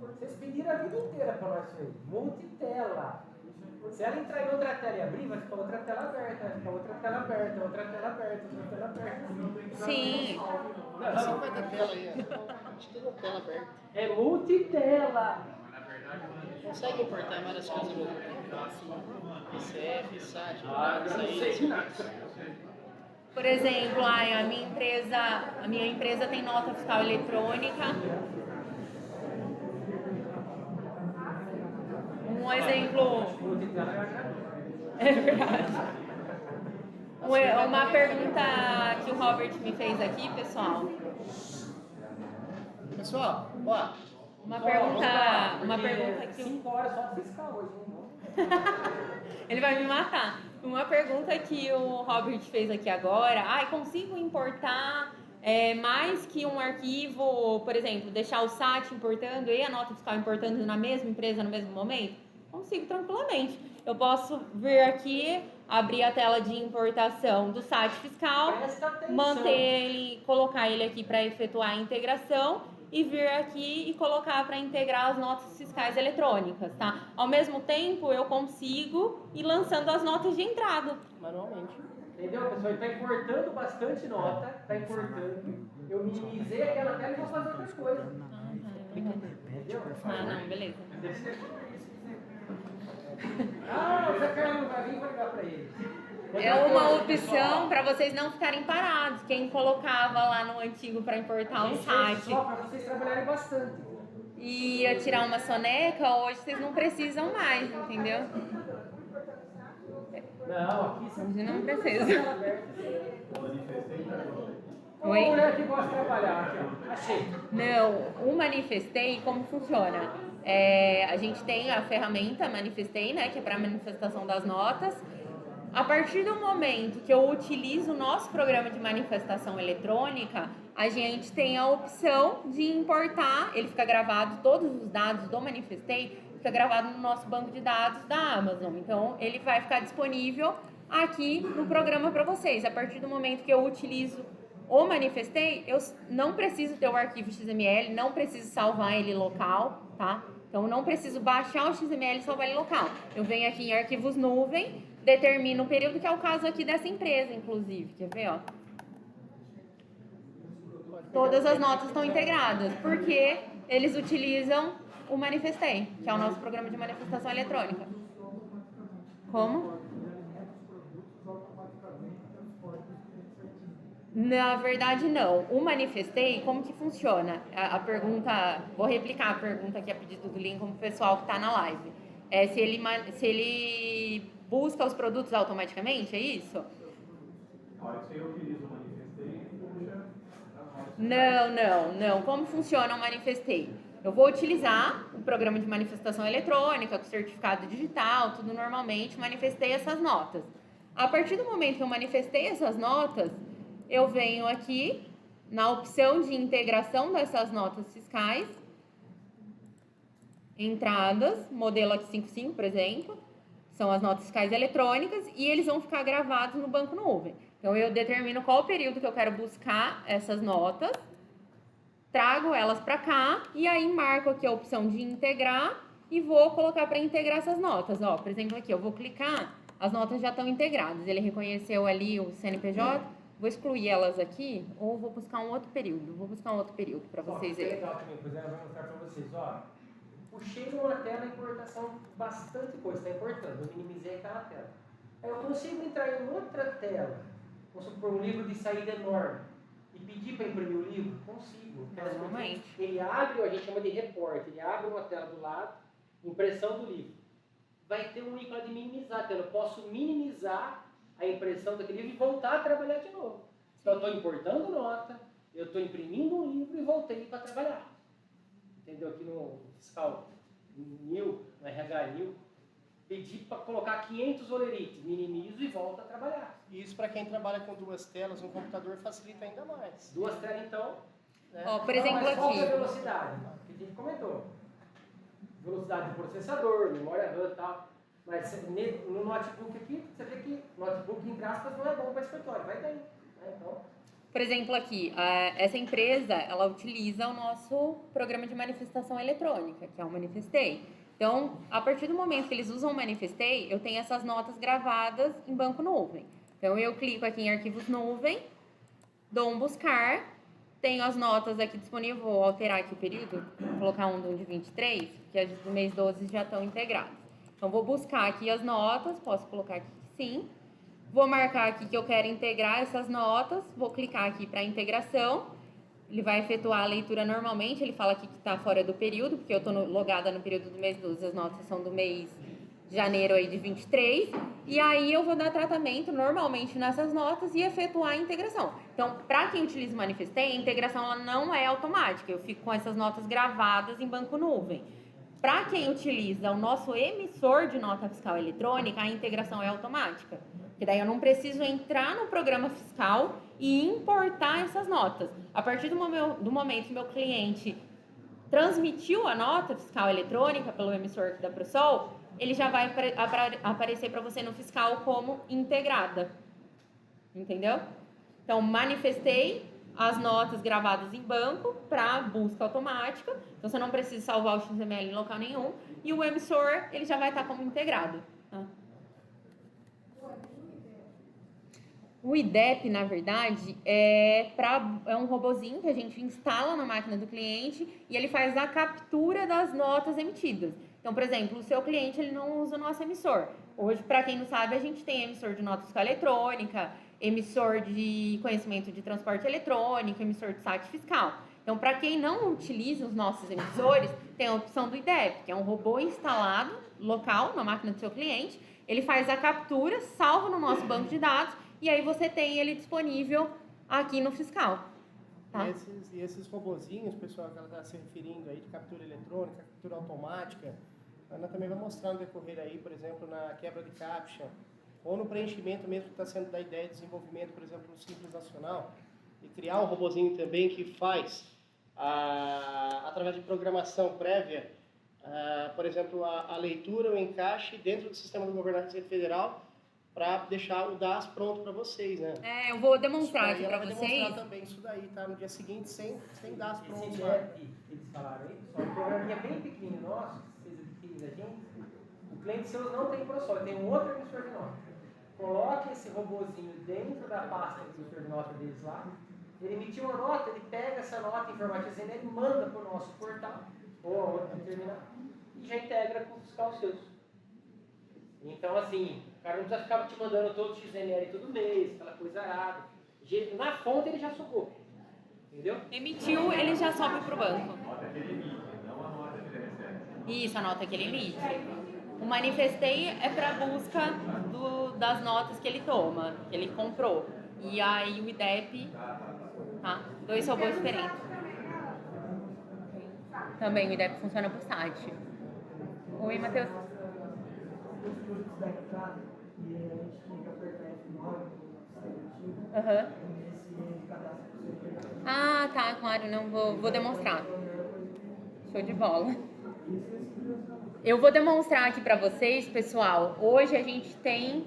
Vocês pediram a vida inteira para nós isso aí. Multitela. Se ela entrar em outra tela e abrir, vai ficar outra tela aberta, vai ficar outra tela aberta, outra tela aberta, outra tela aberta. Sim. Você não vai ter tela aí, a gente tem uma tela aberta. É multitela. Consegue importar várias coisas ao mesmo tempo? PCF, SAT, Eu não sei de nada. Por exemplo, a minha empresa tem nota fiscal eletrônica. Um exemplo. Multitela eu acho. É verdade. Uma pergunta que o Robert me fez aqui, pessoal. Pessoal, ó. Uma pergunta que 5 horas só de fiscal hoje. ele vai me matar. Uma pergunta que o Robert fez aqui agora. Consigo importar mais que um arquivo, por exemplo, deixar o SAT importando e a nota fiscal importando na mesma empresa no mesmo momento? Consigo tranquilamente. Eu posso vir aqui, abrir a tela de importação do SAT fiscal, Presta atenção. manter ele, colocar ele aqui para efetuar a integração e vir aqui e colocar para integrar as notas fiscais eletrônicas, tá? Ao mesmo tempo, eu consigo ir lançando as notas de entrada. Manualmente. Entendeu, pessoal? Ele está importando bastante nota, está importando. Eu minimizei aquela tela e vou fazer outra coisa. Entendeu? Não, beleza. O Zé Carlos não vai vir, vou ligar para ele. É uma opção para vocês não ficarem parados. Quem colocava lá no antigo para importar um site Só para vocês trabalharem bastante. e ia tirar uma soneca, hoje vocês não precisam mais, entendeu? Não, aqui você Hoje não precisa. Manifestei Uma Oi? mulher que gosta de trabalhar aqui, ó. Achei. Não, o Manifestei, como funciona? A gente tem a ferramenta Manifestei, né, que é para a manifestação das notas. A partir do momento que eu utilizo o nosso programa de manifestação eletrônica, a gente tem a opção de importar, ele fica gravado, todos os dados do Manifestei, fica gravado no nosso banco de dados da Amazon. Então, ele vai ficar disponível aqui no programa para vocês. A partir do momento que eu utilizo o Manifestei, eu não preciso ter o arquivo XML, não preciso salvar ele local, tá? Então, eu não preciso baixar o XML e salvar ele local. Eu venho aqui em arquivos nuvem, determino o período, que é o caso aqui dessa empresa, inclusive. Quer ver, ó? Todas as notas estão integradas, porque eles utilizam o Manifestei, que é o nosso programa de manifestação eletrônica. Como? Na verdade, não. O Manifestei, como que funciona? A pergunta, vou replicar a pergunta que é pedido do Lincoln para o pessoal que está na live. Se ele busca os produtos automaticamente, é isso? Na hora que eu utilizo o Manifestei, puxa as notas. Não. Como funciona o Manifestei? Eu vou utilizar o programa de manifestação eletrônica, com certificado digital, tudo normalmente, manifestei essas notas. A partir do momento que eu manifestei essas notas, eu venho aqui na opção de integração dessas notas fiscais, entradas, modelo aqui 55, por exemplo, são as notas fiscais eletrônicas, e eles vão ficar gravados no banco nuvem. Então, eu determino qual o período que eu quero buscar essas notas, trago elas para cá, e aí marco aqui a opção de integrar, e vou colocar para integrar essas notas. Ó, por exemplo, aqui, eu vou clicar, as notas já estão integradas, ele reconheceu ali o CNPJ, vou excluir elas aqui, ou vou buscar um outro período. Vou buscar um outro período para vocês verem. Legal também, pois ela vai mostrar para vocês, ó. Puxei numa tela a importação, bastante coisa está importando, eu minimizei aquela tela. Aí eu consigo entrar em outra tela, vamos supor um livro de saída enorme, e pedir para imprimir o livro? Consigo. Normalmente. Ele abre, a gente chama de repórter, ele abre uma tela do lado, impressão do livro. vai ter um ícone lá de minimizar. Então, eu posso minimizar a impressão daquele livro e voltar a trabalhar de novo. Então, eu estou importando nota, eu estou imprimindo um livro e voltei para trabalhar. Entendeu? Aqui no fiscal 1000, no RH 1000, pedi para colocar 500 olerites, minimizo e volto a trabalhar. E isso para quem trabalha com 2 telas no computador facilita ainda mais. 2 telas, então. Né? Ó, por exemplo, mas qual que é a aqui. velocidade? Que a gente comentou. Velocidade do processador, memória RAM e tal. Mas no notebook aqui, você vê que notebook, entre aspas, não é bom para escritório. Vai daí. Né? Então, Por exemplo, aqui, essa empresa, ela utiliza o nosso programa de manifestação eletrônica, que é o Manifestei. Então, a partir do momento que eles usam o Manifestei, eu tenho essas notas gravadas em banco nuvem. Então, eu clico aqui em arquivos nuvem, dou um buscar, tenho as notas aqui disponíveis, vou alterar aqui o período, vou colocar um de 23, que as do mês 12 já estão integradas. Então, vou buscar aqui as notas, posso colocar aqui que sim. Vou marcar aqui que eu quero integrar essas notas, vou clicar aqui para integração. Ele vai efetuar a leitura normalmente, ele fala aqui que está fora do período, porque eu estou logada no período do mês 12, as notas são do mês de janeiro aí de 23. E aí eu vou dar tratamento normalmente nessas notas e efetuar a integração. Então, para quem utiliza o Manifestei, a integração ela não é automática, eu fico com essas notas gravadas em banco nuvem. Para quem utiliza o nosso emissor de nota fiscal eletrônica, a integração é automática. Porque daí eu não preciso entrar no programa fiscal e importar essas notas. A partir do momento que meu cliente transmitiu a nota fiscal eletrônica pelo emissor da ProSol, ele já vai aparecer para você no fiscal como integrada. Entendeu? Então, manifestei as notas gravadas em banco para busca automática. Então, você não precisa salvar o XML em local nenhum. E o emissor, ele já vai estar como integrado. Tá? O IDEP, na verdade, é um robozinho que a gente instala na máquina do cliente e ele faz a captura das notas emitidas. Então, por exemplo, o seu cliente ele não usa o nosso emissor. Hoje, para quem não sabe, a gente tem emissor de nota fiscal eletrônica, emissor de conhecimento de transporte eletrônico, emissor de saque fiscal. Então, para quem não utiliza os nossos emissores, tem a opção do IDEP, que é um robô instalado local na máquina do seu cliente. Ele faz a captura, salva no nosso banco de dados e aí você tem ele disponível aqui no fiscal. Tá? E esses robozinhos, pessoal, que ela está se referindo aí, de captura eletrônica, captura automática, a Ana também vai mostrar no decorrer aí, por exemplo, na quebra de captcha, ou no preenchimento mesmo que está sendo da ideia de desenvolvimento, por exemplo, no Simples Nacional, e criar um robozinho também que faz, através de programação prévia, por exemplo, a leitura, o encaixe dentro do sistema do governo da Receita Federal, para deixar o DAS pronto para vocês, né? Eu vou demonstrar aqui para vocês. vocês. Demonstrar também isso daí, tá? No dia seguinte, sem DAS pronto. Esse IDEP que eles falaram aí, só um programinha bem pequenininho nosso, que vocês adquirem da gente, o cliente seu não tem ProSol, tem um outro emissor de nota. Coloque esse robozinho dentro da pasta do emissor de nota deles lá, ele emitiu uma nota, ele pega essa nota informatizando e manda para o nosso portal, ou a outra terminal, e já integra com o fiscal seus. Então, assim, o cara não precisa ficar te mandando todo o XML todo mês, aquela coisa arada. Na fonte ele já sugou. Entendeu? Emitiu, ele já sobe para o banco. A nota que ele emite, não a nota que ele recebe. Isso, a nota que ele emite. O Manifestei é para busca das notas que ele toma, que ele comprou. E aí o IDEP, tá? 2 robôs diferentes. Também o IDEP funciona por site. Oi, Matheus. Da entrada e a gente tinha que apertar F9 no Aham. esse cadastro. Ah, tá, claro, não vou demonstrar. Show de bola. Eu vou demonstrar aqui para vocês, pessoal. Hoje a gente tem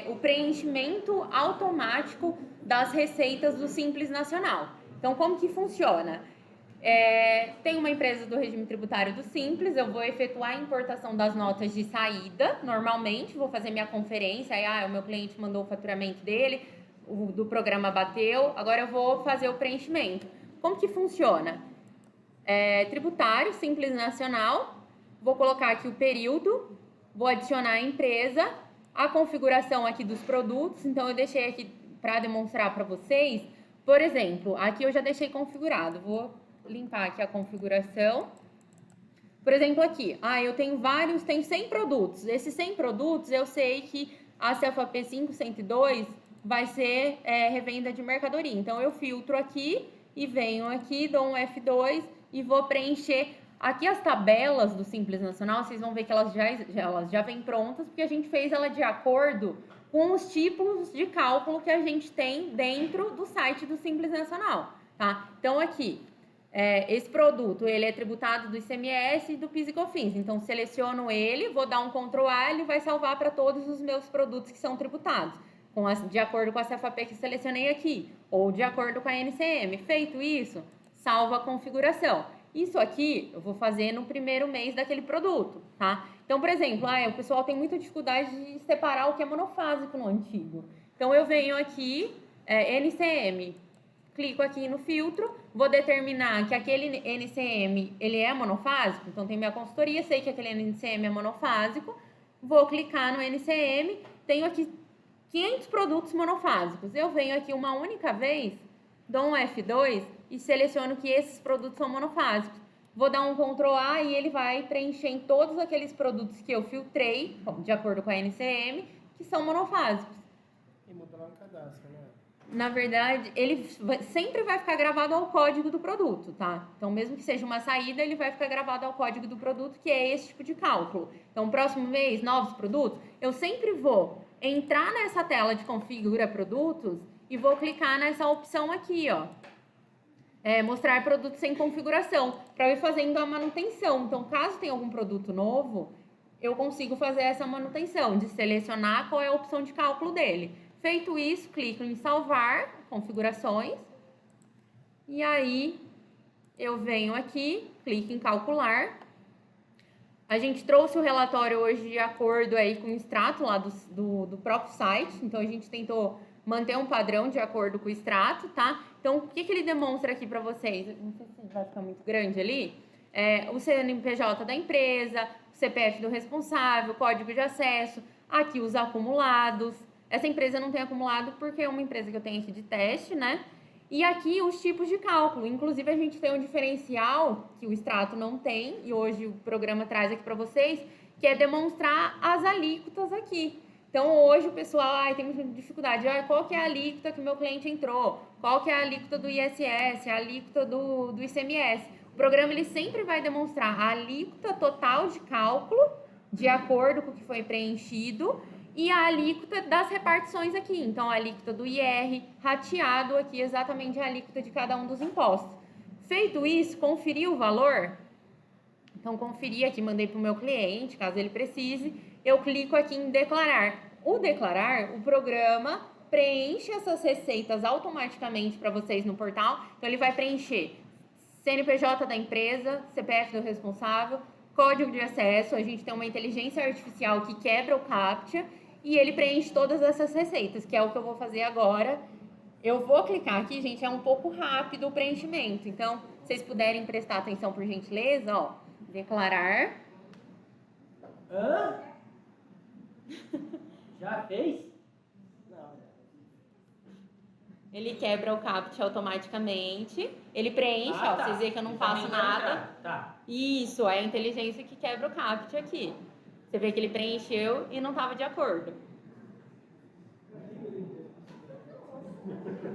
o preenchimento automático das receitas do Simples Nacional. Então, como que funciona? Tem uma empresa do regime tributário do Simples, eu vou efetuar a importação das notas de saída, normalmente, vou fazer minha conferência, aí o meu cliente mandou o faturamento dele, o do programa bateu, agora eu vou fazer o preenchimento. Como que funciona? Tributário, Simples Nacional, vou colocar aqui o período, vou adicionar a empresa, a configuração aqui dos produtos, então eu deixei aqui para demonstrar para vocês, por exemplo, aqui eu já deixei configurado, vou limpar aqui a configuração. Por exemplo, aqui, eu tenho 100 produtos. Esses 100 produtos, eu sei que a CFAP 5102 vai ser revenda de mercadoria. Então, eu filtro aqui e venho aqui, dou um F2 e vou preencher. Aqui as tabelas do Simples Nacional, vocês vão ver que elas já vêm prontas, porque a gente fez ela de acordo com os tipos de cálculo que a gente tem dentro do site do Simples Nacional, tá? Então, aqui, esse produto, ele é tributado do ICMS e do PIS e COFINS. Então, seleciono ele, vou dar um Ctrl A, ele vai salvar para todos os meus produtos que são tributados, de acordo com a CFAP que selecionei aqui, ou de acordo com a NCM. Feito isso, salva a configuração. Isso aqui eu vou fazer no primeiro mês daquele produto, tá? Então, por exemplo, o pessoal tem muita dificuldade de separar o que é monofásico no antigo. Então, eu venho aqui, NCM, clico aqui no filtro, vou determinar que aquele NCM, ele é monofásico. Então, tem minha consultoria, sei que aquele NCM é monofásico. Vou clicar no NCM, tenho aqui 500 produtos monofásicos. Eu venho aqui uma única vez, dou um F2 e seleciono que esses produtos são monofásicos. Vou dar um Ctrl A e ele vai preencher em todos aqueles produtos que eu filtrei, de acordo com a NCM, que são monofásicos. E muda lá no cadastro, né? Na verdade, ele sempre vai ficar gravado ao código do produto, tá? Então, mesmo que seja uma saída, ele vai ficar gravado ao código do produto, que é esse tipo de cálculo. Então, próximo mês, novos produtos, eu sempre vou entrar nessa tela de configura produtos e vou clicar nessa opção aqui, ó. Mostrar produtos sem configuração, para ir fazendo a manutenção. Então, caso tenha algum produto novo, eu consigo fazer essa manutenção, de selecionar qual é a opção de cálculo dele. Feito isso, clico em salvar configurações. E aí, eu venho aqui, clico em calcular. A gente trouxe o relatório hoje de acordo aí com o extrato lá do próprio site. Então, a gente tentou manter um padrão de acordo com o extrato, tá? Então, o que ele demonstra aqui para vocês? Não sei se vai ficar muito grande ali. O CNPJ da empresa, o CPF do responsável, código de acesso, aqui os acumulados. Essa empresa não tem acumulado porque é uma empresa que eu tenho aqui de teste, né? E aqui os tipos de cálculo. Inclusive, a gente tem um diferencial que o extrato não tem, e hoje o programa traz aqui para vocês, que é demonstrar as alíquotas aqui. Então, hoje o pessoal tem muita dificuldade. Qual que é a alíquota que o meu cliente entrou? Qual que é a alíquota do ISS? A alíquota do ICMS? O programa ele sempre vai demonstrar a alíquota total de cálculo, de acordo com o que foi preenchido, e a alíquota das repartições aqui. Então, a alíquota do IR, rateado aqui exatamente a alíquota de cada um dos impostos. Feito isso, conferir o valor. Então, conferi aqui, mandei para o meu cliente, caso ele precise. Eu clico aqui em declarar. O declarar, o programa preenche essas receitas automaticamente para vocês no portal. Então, ele vai preencher CNPJ da empresa, CPF do responsável, código de acesso. A gente tem uma inteligência artificial que quebra o CAPTCHA e ele preenche todas essas receitas, que é o que eu vou fazer agora. Eu vou clicar aqui, gente, é um pouco rápido o preenchimento. Então, se vocês puderem prestar atenção, por gentileza, ó, declarar. Hã? Já fez? Não. Ele quebra o CAPTCHA automaticamente. Ele preenche, ó, vocês veem que eu não faço nada. Tá. Isso, é a inteligência que quebra o CAPTCHA aqui. Você vê que ele preencheu e não estava de acordo.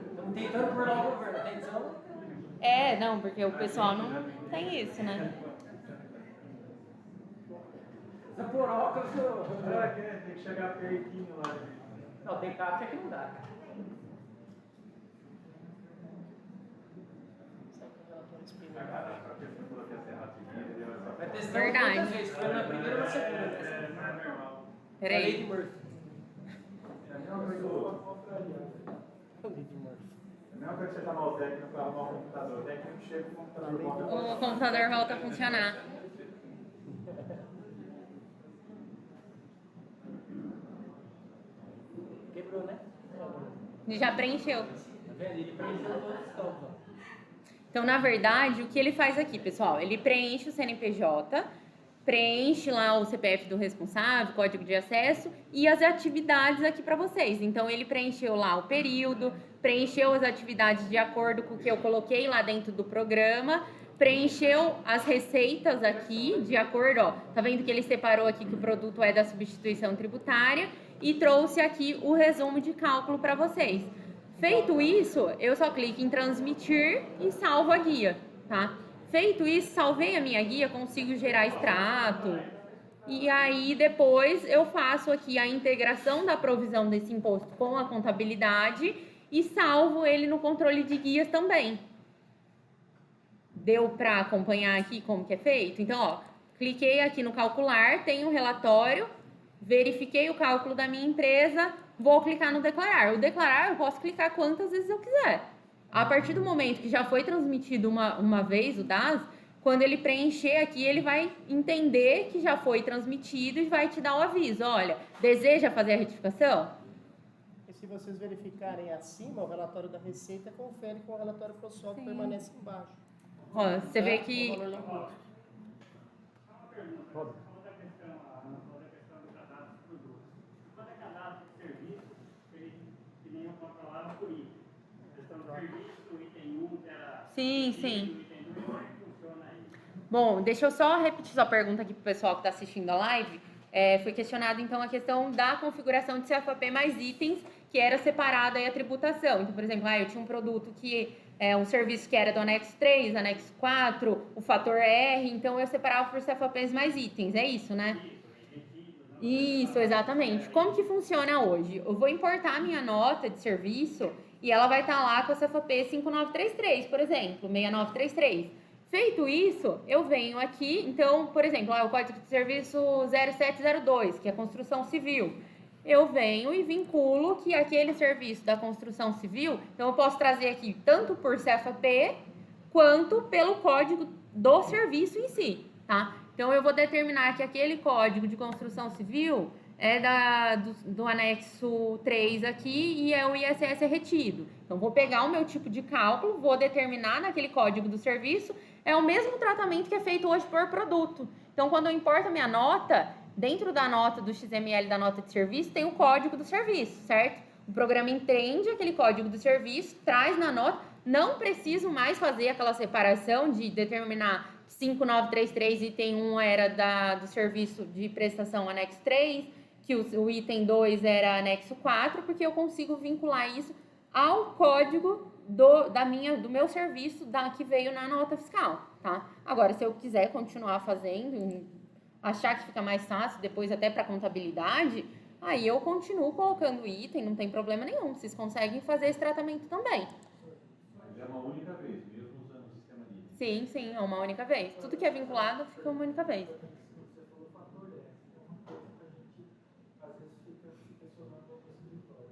Estamos tentando por lá o governo, atenção. Não, porque o pessoal não tem isso, né? Essa poroca, Tem que chegar pertinho lá. Não, tem CAPTCHA que não dá, cara. Vai testar Verdade. muitas vezes, foi na primeira ou na segunda. Peraí. Lei de Murphy. É a mesma coisa que você chamar o técnico para arrumar o computador. O técnico chega com o computador volta. O computador volta a funcionar. Quebrou, né? Já preencheu. Tá vendo? Ele preencheu todos os campos, ó. Então, na verdade, o que ele faz aqui, pessoal? Ele preenche o CNPJ, preenche lá o CPF do responsável, código de acesso e as atividades aqui para vocês. Então, ele preencheu lá o período, preencheu as atividades de acordo com o que eu coloquei lá dentro do programa, preencheu as receitas aqui, de acordo, ó, tá vendo que ele separou aqui que o produto é da substituição tributária e trouxe aqui o resumo de cálculo para vocês. Feito isso, eu só clico em transmitir e salvo a guia, tá? Feito isso, salvei a minha guia, consigo gerar extrato. E aí, depois, eu faço aqui a integração da provisão desse imposto com a contabilidade e salvo ele no controle de guias também. Deu para acompanhar aqui como que é feito? Então, ó, cliquei aqui no calcular, tem um relatório, verifiquei o cálculo da minha empresa, vou clicar no declarar. O declarar eu posso clicar quantas vezes eu quiser. A partir do momento que já foi transmitido uma vez o DAS, quando ele preencher aqui, ele vai entender que já foi transmitido e vai te dar o aviso. Olha, deseja fazer a retificação? E se vocês verificarem acima, o relatório da Receita confere com o relatório ProSol que permanece embaixo. Ó, você vê O que... valor do imposto. Pode. Outra questão do cadastro de produtos. Quando é cadastro de serviço, ele que nem eu falava por item. Questão do serviço, item 1, que era... Sim. Item 2, como é que funciona aí? Bom, deixa eu só repetir sua pergunta aqui para o pessoal que está assistindo a live. Foi questionado, então, a questão da configuração de CFAP mais itens, que era separada aí a tributação. Então, por exemplo, eu tinha um produto que é um serviço que era do anexo 3, anexo 4, o fator R, então eu separava por CFAPs mais itens, é isso, né? Isso, exatamente. Como que funciona hoje? Eu vou importar a minha nota de serviço e ela vai estar lá com a CFAP 5933, por exemplo, 6933. Feito isso, eu venho aqui, então, por exemplo, o Código de Serviço 0702, que é a construção civil. Eu venho e vinculo que aquele serviço da construção civil, então eu posso trazer aqui tanto por CFAP quanto pelo código do serviço em si, tá? Então eu vou determinar que aquele código de construção civil é do anexo 3 aqui e é o ISS retido. Então vou pegar o meu tipo de cálculo, vou determinar naquele código do serviço, é o mesmo tratamento que é feito hoje por produto. Então quando eu importo a minha nota, dentro da nota do XML da nota de serviço, tem o código do serviço, certo? O programa entende aquele código do serviço, traz na nota, não preciso mais fazer aquela separação de determinar 5933, item 1 era do serviço de prestação anexo 3, que o item 2 era anexo 4, porque eu consigo vincular isso ao código do meu serviço que veio na nota fiscal, tá? Agora, se eu quiser continuar fazendo, achar que fica mais fácil, depois até para contabilidade, aí eu continuo colocando item, não tem problema nenhum. Vocês conseguem fazer esse tratamento também. Mas é uma única vez, mesmo usando o sistema de... Sim, é uma única vez. Tudo que é vinculado fica uma única vez. Você falou fator é uma coisa que a gente às vezes fica se questionando no escritório.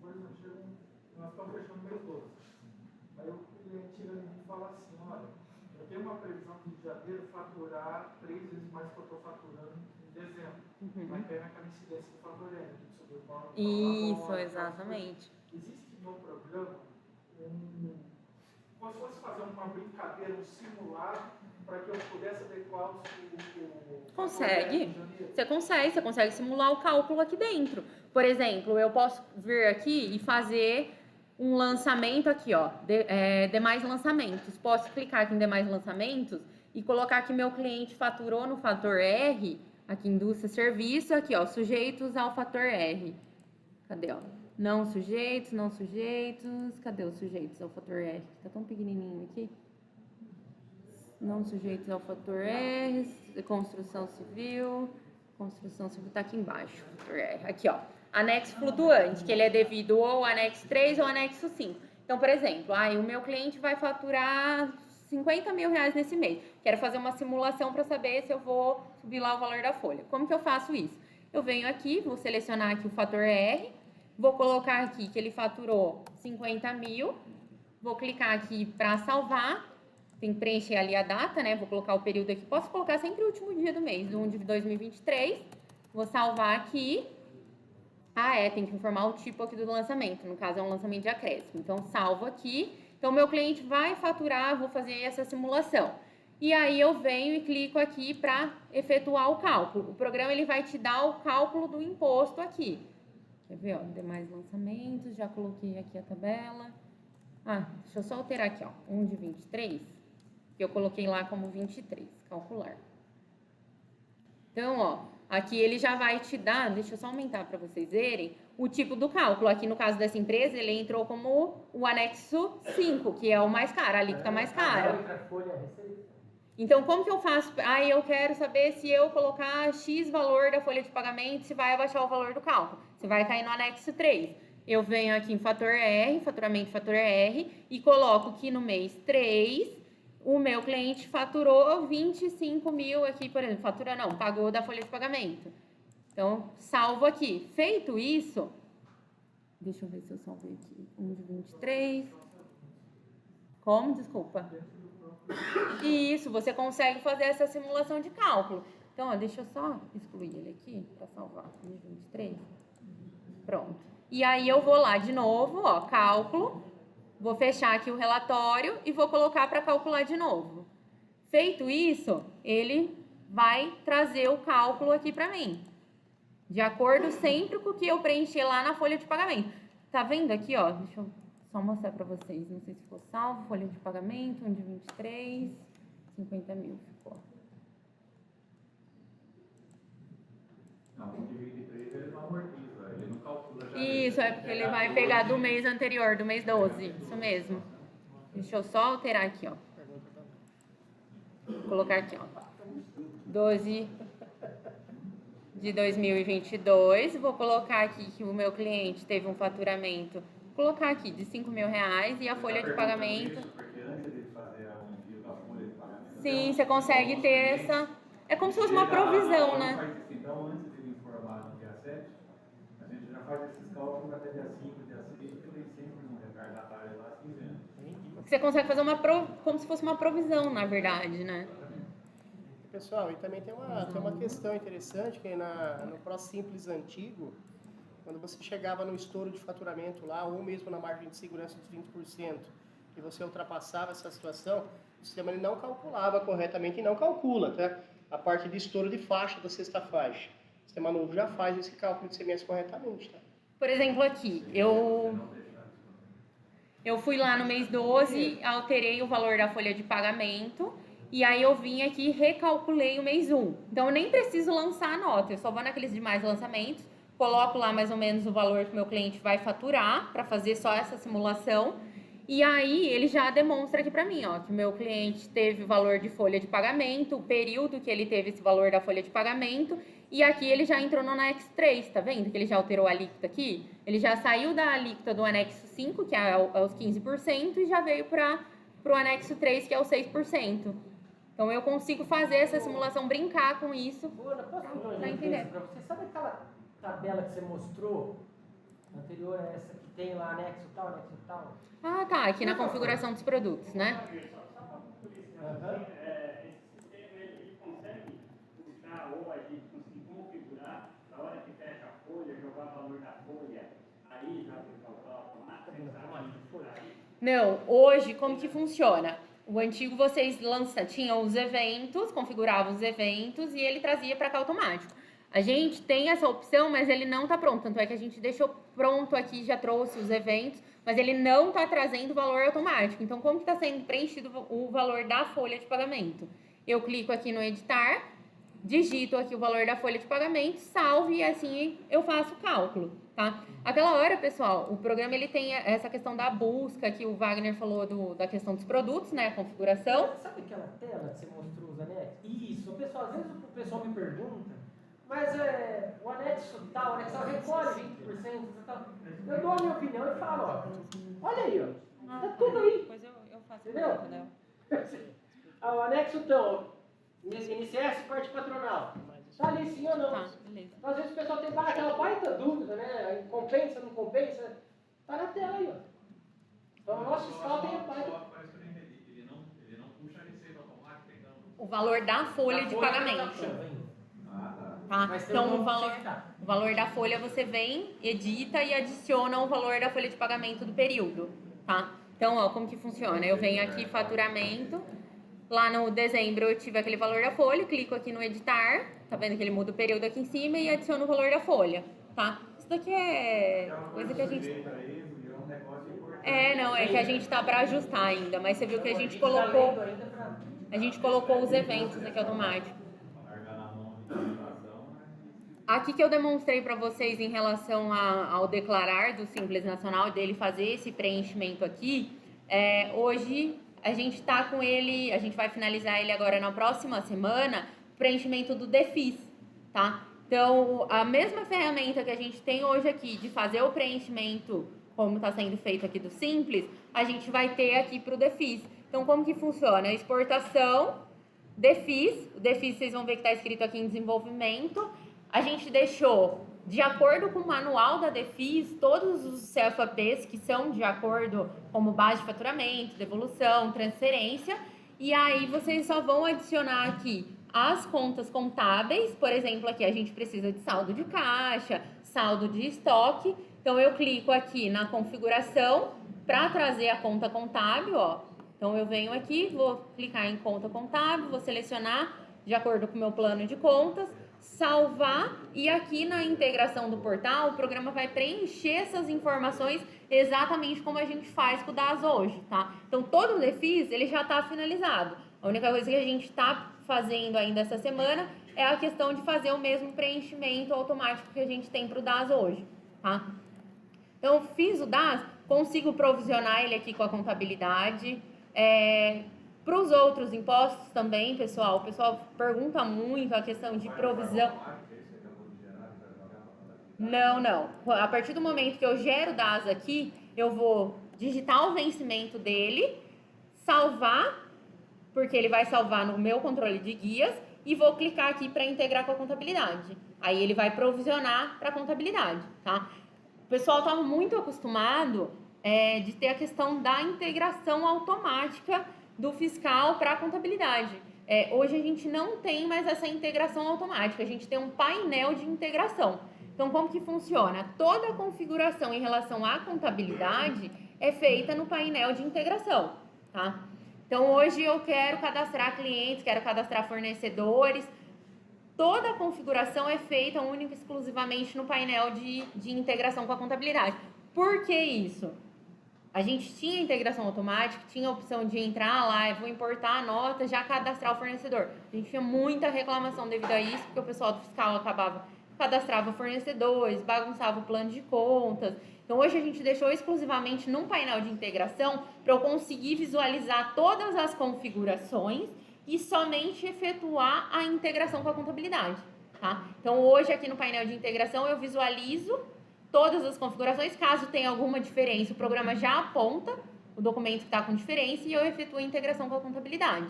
Por exemplo, nós estamos fechando mês 12. Aí o cliente chega em mim e fala assim, olha, eu tenho uma previsão de janeiro faturar 3 vezes mais que eu estou faturando em dezembro. Vai cair naquela incidência do fator N, sobre o qual Isso, exatamente. existe no programa como se fosse fazer uma brincadeira, um simulado, para que eu pudesse adequar o Consegue. Você consegue simular o cálculo aqui dentro. Por exemplo, eu posso vir aqui e fazer um lançamento aqui, ó, demais lançamentos. Posso clicar aqui em demais lançamentos e colocar que meu cliente faturou no fator R, aqui indústria serviço, aqui, ó, sujeitos ao fator R. Cadê, ó? Não sujeitos, cadê os sujeitos ao fator R? Tá tão pequenininho aqui. Não sujeitos ao fator R, construção civil tá aqui embaixo, fator R. Aqui, ó, anexo flutuante, que ele é devido ou ao anexo 3 ou ao anexo 5. Então, por exemplo, o meu cliente vai faturar 50 mil reais nesse mês. Quero fazer uma simulação para saber se eu vou subir lá o valor da folha. Como que eu faço isso? Eu venho aqui, vou selecionar aqui o fator R, vou colocar aqui que ele faturou 50 mil, vou clicar aqui para salvar, tem que preencher ali a data, né? Vou colocar o período aqui, posso colocar sempre o último dia do mês, do 1 de 2023, vou salvar aqui. Tem que informar o tipo aqui do lançamento, no caso é um lançamento de acréscimo, então salvo aqui. Então, meu cliente vai faturar, vou fazer essa simulação. E aí, eu venho e clico aqui para efetuar o cálculo. O programa ele vai te dar o cálculo do imposto aqui. Quer ver, ó, demais lançamentos, já coloquei aqui a tabela. Deixa eu só alterar aqui, ó, 1 de 23. que eu coloquei lá como 23, calcular. Então, ó, aqui ele já vai te dar, deixa eu só aumentar para vocês verem, o tipo do cálculo. Aqui no caso dessa empresa, ele entrou como o anexo 5, que é o mais caro, a alíquota mais cara. Outra folha é receita. Então, como que eu faço? Aí eu quero saber se eu colocar X valor da folha de pagamento, se vai abaixar o valor do cálculo. Você vai cair no anexo 3. Eu venho aqui em fator R, faturamento fator R, e coloco que no mês 3, o meu cliente faturou 25 mil aqui, por exemplo. Fatura não, pagou da folha de pagamento. Então, salvo aqui. Feito isso, deixa eu ver se eu salvei aqui. 1 de 23. Como? Desculpa. Isso, você consegue fazer essa simulação de cálculo. Então, ó, deixa eu só excluir ele aqui para salvar. 1 de 23. Pronto. E aí eu vou lá de novo, ó, cálculo. Vou fechar aqui o relatório e vou colocar para calcular de novo. Feito isso, ele vai trazer o cálculo aqui para mim. De acordo sempre com o que eu preencher lá na folha de pagamento. Tá vendo aqui, ó? Deixa eu só mostrar para vocês. Não sei se ficou salvo. Folha de pagamento, 1 de 23, 50 mil ficou. Não, o de 23 ele não amortiza, ele não calcula já. Isso, é porque ele vai pegar do mês anterior, do mês 12. Isso mesmo. Deixa eu só alterar aqui, ó. Vou colocar aqui, ó. 12 de 2022. Vou colocar aqui que o meu cliente teve um faturamento. Vou colocar aqui de R$5.000 e a folha de pagamento. Porque antes de fazer o envio da folha de pagamento. Sim, você consegue ter essa. É como se fosse uma provisão, né? Então, antes de informar no dia 7, a gente já faz esses cálculos até dia 5, dia 6, porque tem sempre um retardatário lá assim vendo. Você consegue fazer como se fosse uma provisão, na verdade, né? Pessoal, e também tem uma questão interessante, que no ProSimples antigo, quando você chegava no estouro de faturamento lá, ou mesmo na margem de segurança dos 20%, e você ultrapassava essa situação, o sistema ele não calculava corretamente e não calcula, tá? A parte de estouro de faixa da sexta faixa. O sistema novo já faz esse cálculo de CMS corretamente, tá? Por exemplo, aqui, eu fui lá no mês 12, alterei o valor da folha de pagamento, e aí eu vim aqui e recalculei o mês 1. Então, eu nem preciso lançar a nota, eu só vou naqueles demais lançamentos, coloco lá mais ou menos o valor que o meu cliente vai faturar, para fazer só essa simulação, e aí ele já demonstra aqui para mim, ó, que o meu cliente teve o valor de folha de pagamento, o período que ele teve esse valor da folha de pagamento, e aqui ele já entrou no anexo 3, tá vendo? Que ele já alterou a alíquota aqui. Ele já saiu da alíquota do anexo 5, que é os 15%, e já veio para o anexo 3, que é os 6%. Então eu consigo fazer essa simulação, brincar com isso. Ana, posso dar um Pra exemplo entender. para você? Sabe aquela tabela que você mostrou, anterior a essa que tem lá anexo tal, Ah, tá. Aqui na configuração dos produtos, né? Só para publicidade, esse sistema ele consegue puxar ou a gente conseguir configurar na hora que fecha a folha, jogar o valor da folha, aí já tem calcular automático, você sabe? Não, hoje como que funciona? O antigo vocês tinham os eventos, configuravam os eventos e ele trazia para cá automático. A gente tem essa opção, mas ele não está pronto. Tanto é que a gente deixou pronto aqui, já trouxe os eventos, mas ele não está trazendo o valor automático. Então, como que está sendo preenchido o valor da folha de pagamento? Eu clico aqui no editar, digito aqui o valor da folha de pagamento, salvo e assim eu faço o cálculo, tá? Aquela hora, pessoal, o programa ele tem essa questão da busca, que o Wagner falou da questão dos produtos, né, a configuração. Sabe aquela tela que você mostrou os anexos? Isso, pessoal, às vezes o pessoal me pergunta, mas o anexo tal, o anexo tal recolhe 20%, tal. Eu dou a minha opinião e falo, ó, olha aí, ó, tá tudo aí. Depois eu faço Entendeu? né? O anexo tal, INSS, parte patronal, tá ali sim ou não? Tá, beleza. Às vezes o pessoal tem aquela baita dúvida, né? Compensa, não compensa? Tá na tela aí, ó. Então o nosso fiscal tem a baita. Parece que eu não entendi. Ele não puxa a receita automática, então. O valor da folha de pagamento. Tá? Mas tem Então, um o valor da folha você vem, edita e adiciona o valor da folha de pagamento do período, tá? Então, ó, como que funciona? Eu venho aqui, faturamento, lá no dezembro eu tive aquele valor da folha, clico aqui no editar, tá vendo que ele muda o período aqui em cima e adiciona o valor da folha, tá? Isso daqui é coisa que a gente... um negócio importante. não, é que a gente tá para ajustar ainda, mas você viu que a gente colocou... a gente colocou os eventos aqui automáticos. Largar na mão de implementação, né? Aqui que eu demonstrei para vocês em relação ao declarar do Simples Nacional, dele fazer esse preenchimento aqui, hoje a gente está com ele, a gente vai finalizar ele agora na próxima semana, preenchimento do DEFIS, tá? Então, a mesma ferramenta que a gente tem hoje aqui de fazer o preenchimento, como está sendo feito aqui do Simples, a gente vai ter aqui para o DEFIS. Então, como que funciona? Exportação, DEFIS, o DEFIS vocês vão ver que está escrito aqui em desenvolvimento. A gente deixou, de acordo com o manual da DEFIS, todos os CFAPs que são de acordo como base de faturamento, devolução, transferência, e aí vocês só vão adicionar aqui as contas contábeis, por exemplo, aqui a gente precisa de saldo de caixa, saldo de estoque, então eu clico aqui na configuração para trazer a conta contábil, ó. Então eu venho aqui, vou clicar em conta contábil, vou selecionar de acordo com o meu plano de contas, salvar, e aqui na integração do portal o programa vai preencher essas informações exatamente como a gente faz com o DAS hoje, tá? Então todo o DEFIS ele já está finalizado. A única coisa que a gente está fazendo ainda essa semana é a questão de fazer o mesmo preenchimento automático que a gente tem para o DAS hoje, tá? Então fiz o DAS, consigo provisionar ele aqui com a contabilidade. Para os outros impostos também, pessoal, o pessoal pergunta muito a questão de provisão. Não. A partir do momento que eu gero o DAS aqui, eu vou digitar o vencimento dele, salvar, porque ele vai salvar no meu controle de guias, e vou clicar aqui para integrar com a contabilidade. Aí ele vai provisionar para a contabilidade, tá? O pessoal está muito acostumado de ter a questão da integração automática do fiscal para a contabilidade. Hoje a gente não tem mais essa integração automática, a gente tem um painel de integração. Então, como que funciona? Toda a configuração em relação à contabilidade é feita no painel de integração, tá? Então, hoje eu quero cadastrar clientes, quero cadastrar fornecedores. Toda a configuração é feita única e exclusivamente no painel de integração com a contabilidade. Por que isso? A gente tinha integração automática, tinha a opção de entrar lá, eu vou importar a nota, já cadastrar o fornecedor. A gente tinha muita reclamação devido a isso, porque o pessoal do fiscal cadastrava fornecedores, bagunçava o plano de contas. Então, hoje a gente deixou exclusivamente num painel de integração para eu conseguir visualizar todas as configurações e somente efetuar a integração com a contabilidade, tá? Então, hoje aqui no painel de integração eu visualizo todas as configurações. Caso tenha alguma diferença, o programa já aponta o documento que está com diferença e eu efetuo a integração com a contabilidade.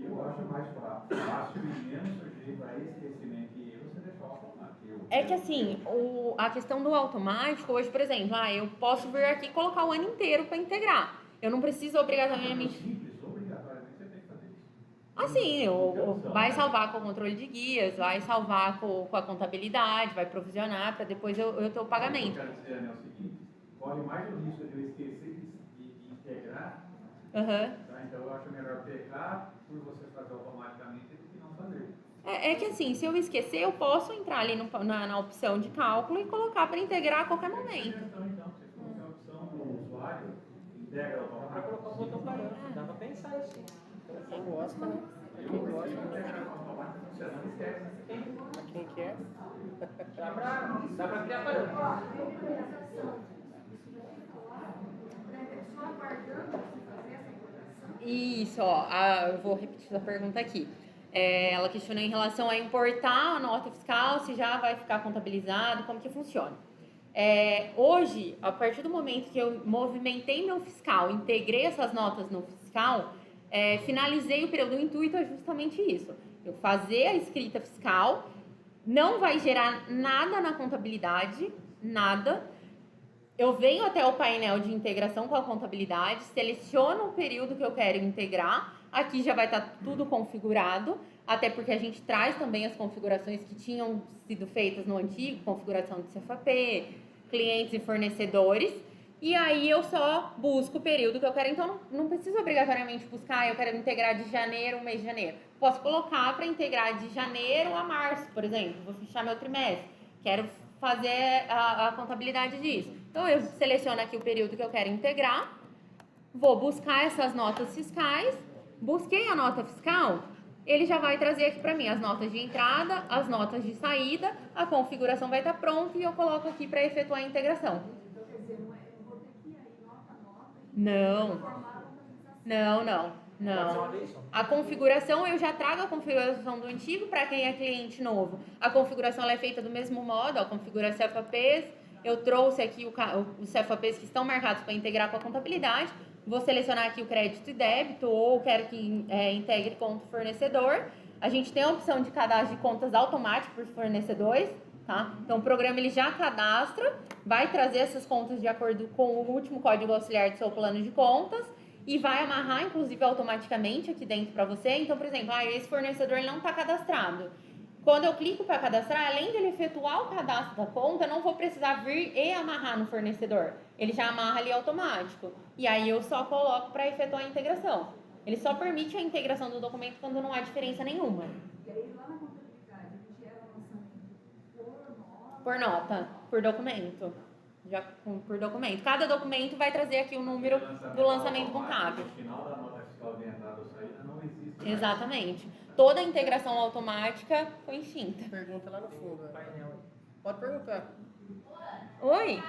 Eu acho mais fácil e menos sujeito a esquecimento e erro você deixar automático. É que assim, a questão do automático, hoje, por exemplo, eu posso vir aqui e colocar o ano inteiro para integrar. Eu não preciso obrigatoriamente... Obrigatoriamente você tem que fazer isso. Assim, vai salvar com o controle de guias, vai salvar com a contabilidade, vai provisionar para depois eu ter o pagamento. O que eu quero dizer é o seguinte, corre mais o risco de eu esquecer de integrar, tá? Então eu acho melhor pegar por você fazer automaticamente do que não fazer. É que assim, se eu esquecer, eu posso entrar ali na opção de cálculo e colocar para integrar a qualquer momento. Então, se for a opção do usuário, integra Dá para colocar o botão parâmetro, dá para pensar isso. Quem gosta, né? Quem gosta, funcionando, esquece. quem quer. Dá para criar parâmetro. Isso, ó, eu vou repetir essa pergunta aqui. Ela questionou em relação a importar a nota fiscal, se já vai ficar contabilizado, como que funciona. Hoje, a partir do momento que eu movimentei meu fiscal, integrei essas notas no fiscal, finalizei o período. O intuito é justamente isso. Eu fazer a escrita fiscal, não vai gerar nada na contabilidade, nada. Eu venho até o painel de integração com a contabilidade, seleciono o período que eu quero integrar. Aqui já vai estar tudo configurado, até porque a gente traz também as configurações que tinham sido feitas no antigo, configuração de CFAP, clientes e fornecedores. E aí eu só busco o período que eu quero. Então, não preciso obrigatoriamente buscar, eu quero integrar de janeiro, mês de janeiro. Posso colocar para integrar de janeiro a março, por exemplo. Vou fechar meu trimestre. Quero fazer a contabilidade disso. Então, eu seleciono aqui o período que eu quero integrar, vou buscar essas notas fiscais, busquei a nota fiscal, ele já vai trazer aqui para mim as notas de entrada, as notas de saída, a configuração vai estar pronta e eu coloco aqui para efetuar a integração. Então, quer dizer, eu vou ter que ir aí nota a nota e Não, formar a contabilização. não. Pode ser uma vez só. A configuração, eu já trago a configuração do antigo para quem é cliente novo. A configuração ela é feita do mesmo modo, ó, configura CFAPs. Eu trouxe aqui os CFAPs que estão marcados para integrar com a contabilidade. Vou selecionar aqui o crédito e débito, ou quero que integre com o fornecedor. A gente tem a opção de cadastro de contas automático por fornecedores, tá? Então, o programa ele já cadastra, vai trazer essas contas de acordo com o último código auxiliar do seu plano de contas e vai amarrar, inclusive, automaticamente aqui dentro para você. Então, por exemplo, esse fornecedor ele não está cadastrado. Quando eu clico para cadastrar, além dele efetuar o cadastro da conta, eu não vou precisar vir e amarrar no fornecedor. Ele já amarra ali automático. E aí eu só coloco para efetuar a integração. Ele só permite a integração do documento quando não há diferença nenhuma. E aí lá na contabilidade, a gente gera lançamento Por nota, por documento. Por documento. Cada documento vai trazer aqui o número do lançamento contábil. No final da nota fiscal de entrada ou saída não existe mais. Exatamente. Toda a integração automática foi extinta. Pergunta lá no fundo. Painel. Pode perguntar. Oi?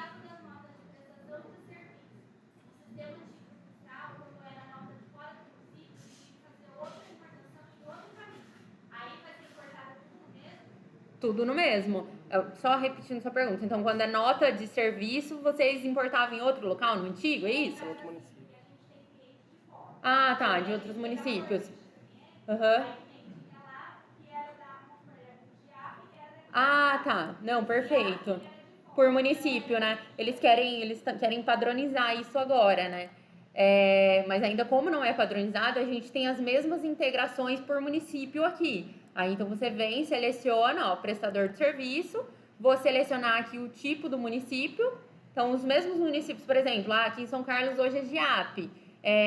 Tudo no mesmo. Só repetindo sua pergunta. Então, quando é nota de serviço, vocês importavam em outro local, no antigo, é isso? Outro município. Ah, tá, de outros municípios. Aham. Ah, tá. Não, perfeito. Por município, né? Eles querem padronizar isso agora, né? Mas ainda como não é padronizado, a gente tem as mesmas integrações por município aqui. Aí, então, você vem, seleciona, ó, prestador de serviço, vou selecionar aqui o tipo do município. Então, os mesmos municípios, por exemplo, aqui em São Carlos hoje é GIAP.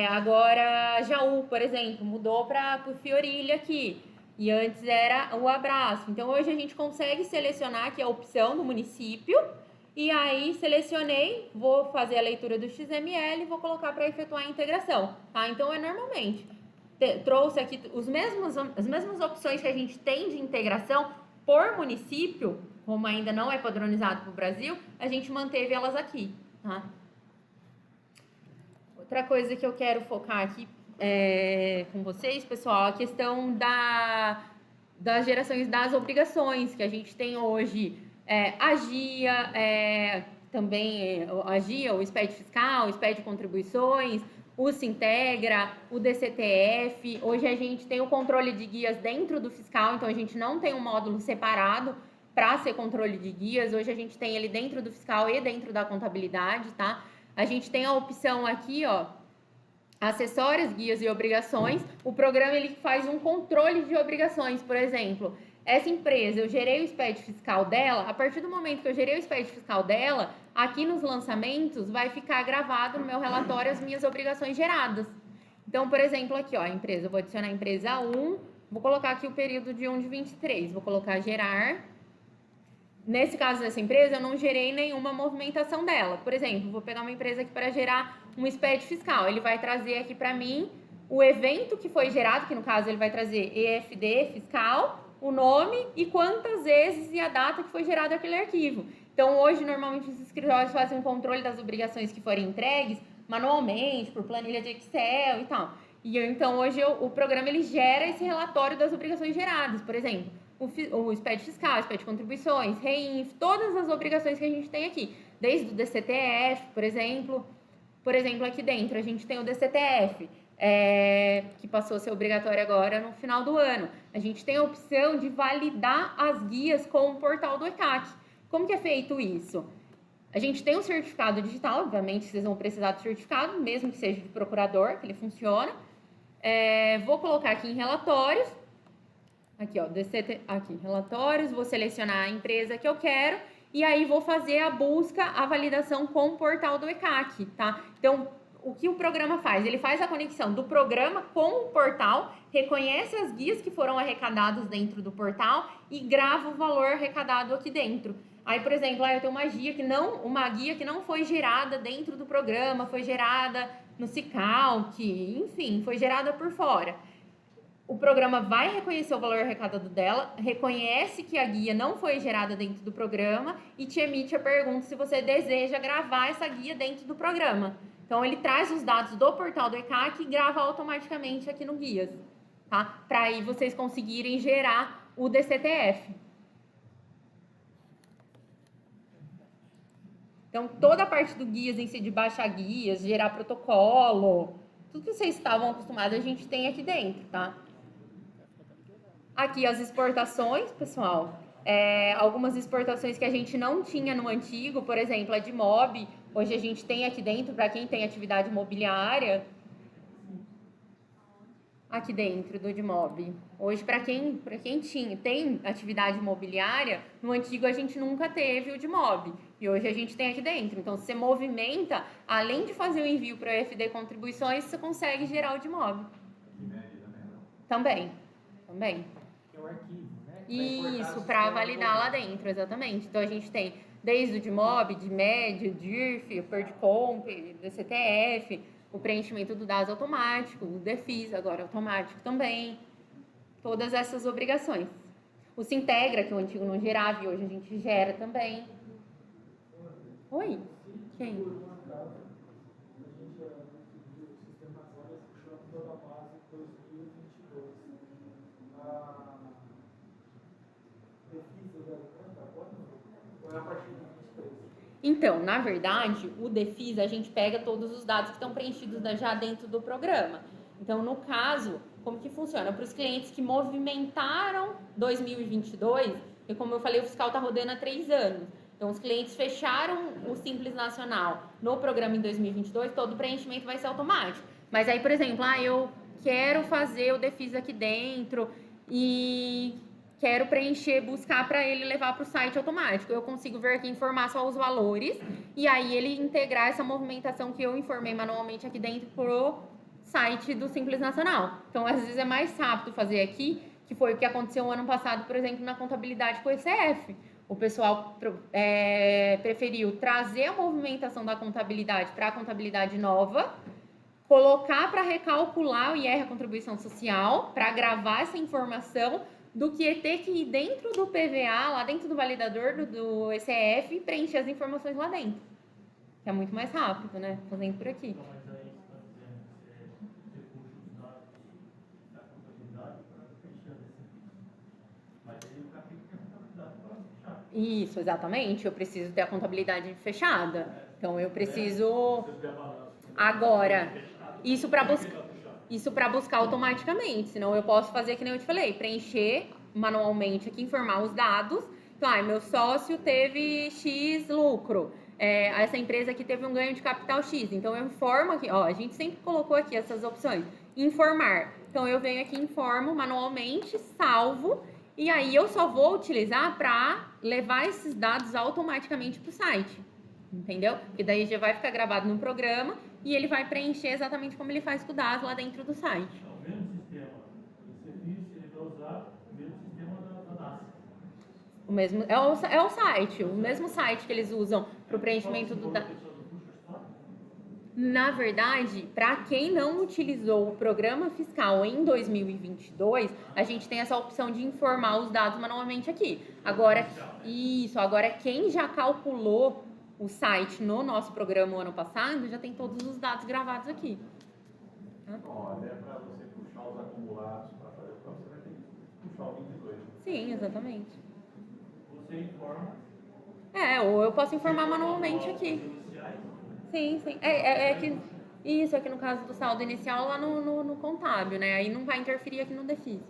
Agora, Jaú, por exemplo, mudou para o Fiorilha aqui. E antes era o Abraço. Então, hoje a gente consegue selecionar aqui a opção do município. E aí, selecionei, vou fazer a leitura do XML e vou colocar para efetuar a integração, tá? Então, normalmente, trouxe aqui as mesmas opções que a gente tem de integração por município, como ainda não é padronizado para o Brasil, a gente manteve elas aqui, tá? Outra coisa que eu quero focar aqui com vocês, pessoal, a questão das gerações das obrigações que a gente tem hoje. A GIA, também a GIA, o SPED fiscal, o SPED contribuições, o Sintegra, o DCTF. Hoje a gente tem o controle de guias dentro do fiscal, então a gente não tem um módulo separado para ser controle de guias. Hoje a gente tem ele dentro do fiscal e dentro da contabilidade, tá? A gente tem a opção aqui, ó, acessórios, guias e obrigações. O programa ele faz um controle de obrigações, por exemplo. Essa empresa, eu gerei o SPED fiscal dela, a partir do momento que eu gerei o SPED fiscal dela, aqui nos lançamentos vai ficar gravado no meu relatório as minhas obrigações geradas. Então, por exemplo, aqui, ó, a empresa, eu vou adicionar a empresa 1, vou colocar aqui o período de 1 de 23, vou colocar gerar. Nesse caso dessa empresa, eu não gerei nenhuma movimentação dela. Por exemplo, vou pegar uma empresa aqui para gerar um SPED fiscal. Ele vai trazer aqui para mim o evento que foi gerado, que no caso ele vai trazer EFD fiscal, o nome e quantas vezes e a data que foi gerado aquele arquivo. Então, hoje, normalmente, os escritórios fazem um controle das obrigações que forem entregues manualmente, por planilha de Excel e tal. E então, hoje, o programa ele gera esse relatório das obrigações geradas. Por exemplo, o SPED fiscal, SPED contribuições, REINF, todas as obrigações que a gente tem aqui. Desde o DCTF, por exemplo. Por exemplo, aqui dentro, a gente tem o DCTF. Que passou a ser obrigatório agora no final do ano. A gente tem a opção de validar as guias com o portal do ECAC. Como que é feito isso? A gente tem um certificado digital, obviamente vocês vão precisar do certificado, mesmo que seja de procurador, que ele funciona. Vou colocar aqui em relatórios. Aqui, ó, aqui, relatórios, vou selecionar a empresa que eu quero e aí vou fazer a busca, a validação com o portal do ECAC, tá? Então, o que o programa faz? Ele faz a conexão do programa com o portal, reconhece as guias que foram arrecadadas dentro do portal e grava o valor arrecadado aqui dentro. Aí, por exemplo, eu tenho uma guia que não foi gerada dentro do programa, foi gerada no Cicalc, enfim, foi gerada por fora. O programa vai reconhecer o valor arrecadado dela, reconhece que a guia não foi gerada dentro do programa e te emite a pergunta se você deseja gravar essa guia dentro do programa. Então, ele traz os dados do portal do ECAC e grava automaticamente aqui no Guias, tá? Para aí vocês conseguirem gerar o DCTF. Então, toda a parte do Guias em si, de baixar guias, gerar protocolo, tudo que vocês estavam acostumados, a gente tem aqui dentro, tá? Aqui as exportações, pessoal. Algumas exportações que a gente não tinha no antigo, por exemplo, a de MOB, hoje a gente tem aqui dentro, para quem tem atividade imobiliária, aqui dentro do DMOB. Hoje, para quem tem atividade imobiliária, no antigo a gente nunca teve o DMOB. E hoje a gente tem aqui dentro. Então, se você movimenta, além de fazer o envio para o EFD Contribuições, você consegue gerar o DMOB. Também. Que é o arquivo, né? Isso, para validar lá dentro, exatamente. Então, a gente tem desde o DMOB, DMED, DIRF, o PERDComp, DCTF, o preenchimento do dados automático, o DEFIS agora automático também. Todas essas obrigações. O Sintegra, que o antigo não gerava e hoje a gente gera também. Oi? Quem? Por um acaso, a gente decidiu o sistema agora puxando toda a base 2022. A defesa da agora ou é a partir de 23? Então, na verdade, o DEFIS, a gente pega todos os dados que estão preenchidos já dentro do programa. Então, no caso, como que funciona? Para os clientes que movimentaram 2022, e como eu falei, o fiscal está rodando há 3 anos. Então, os clientes fecharam o Simples Nacional no programa em 2022, todo o preenchimento vai ser automático. Mas aí, por exemplo, eu quero fazer o DEFIS aqui dentro e quero preencher, buscar para ele levar para o site automático. Eu consigo ver aqui, informar só os valores e aí ele integrar essa movimentação que eu informei manualmente aqui dentro pro site do Simples Nacional. Então, às vezes é mais rápido fazer aqui, que foi o que aconteceu o ano passado, por exemplo, na contabilidade com o ECF. O pessoal preferiu trazer a movimentação da contabilidade para a contabilidade nova, colocar para recalcular o IR, a contribuição social, para gravar essa informação, do que ter que ir dentro do PVA, lá dentro do validador do ECF, e preencher as informações lá dentro. Que é muito mais rápido, né? Fazendo por aqui. Mas aí você está dizendo que você puxa os dados da contabilidade para fechar mas aí o cara tem que ter a contabilidade para fechar. Isso, exatamente. Eu preciso ter a contabilidade fechada. Então, eu preciso... Agora, isso para buscar automaticamente. Senão, eu posso fazer que nem eu te falei. Preencher manualmente aqui, informar os dados. Então, meu sócio teve X lucro. Essa empresa aqui teve um ganho de capital X. Então, eu informo aqui. A gente sempre colocou aqui essas opções. Informar. Então, eu venho aqui, informo manualmente, salvo. E aí, eu só vou utilizar para levar esses dados automaticamente para o site. Entendeu? Porque daí já vai ficar gravado no programa e ele vai preencher exatamente como ele faz com o dado lá dentro do site. É o mesmo sistema do CEFIS, ele vai usar o mesmo sistema da NAS. O mesmo, é o site, o mesmo site que eles usam para o preenchimento do dado. Na verdade, para quem não utilizou o programa fiscal em 2022, a gente tem essa opção de informar os dados manualmente aqui. Agora, quem já calculou o site no nosso programa o ano passado, já tem todos os dados gravados aqui. Tá? Bom, até para você puxar os acumulados para fazer o próximo, você vai ter que puxar o 22. Sim, exatamente. Você informa. Ou eu posso informar manualmente aqui. Sim. Isso aqui no caso do saldo inicial lá no contábil, né? Aí não vai interferir aqui no DEFIS.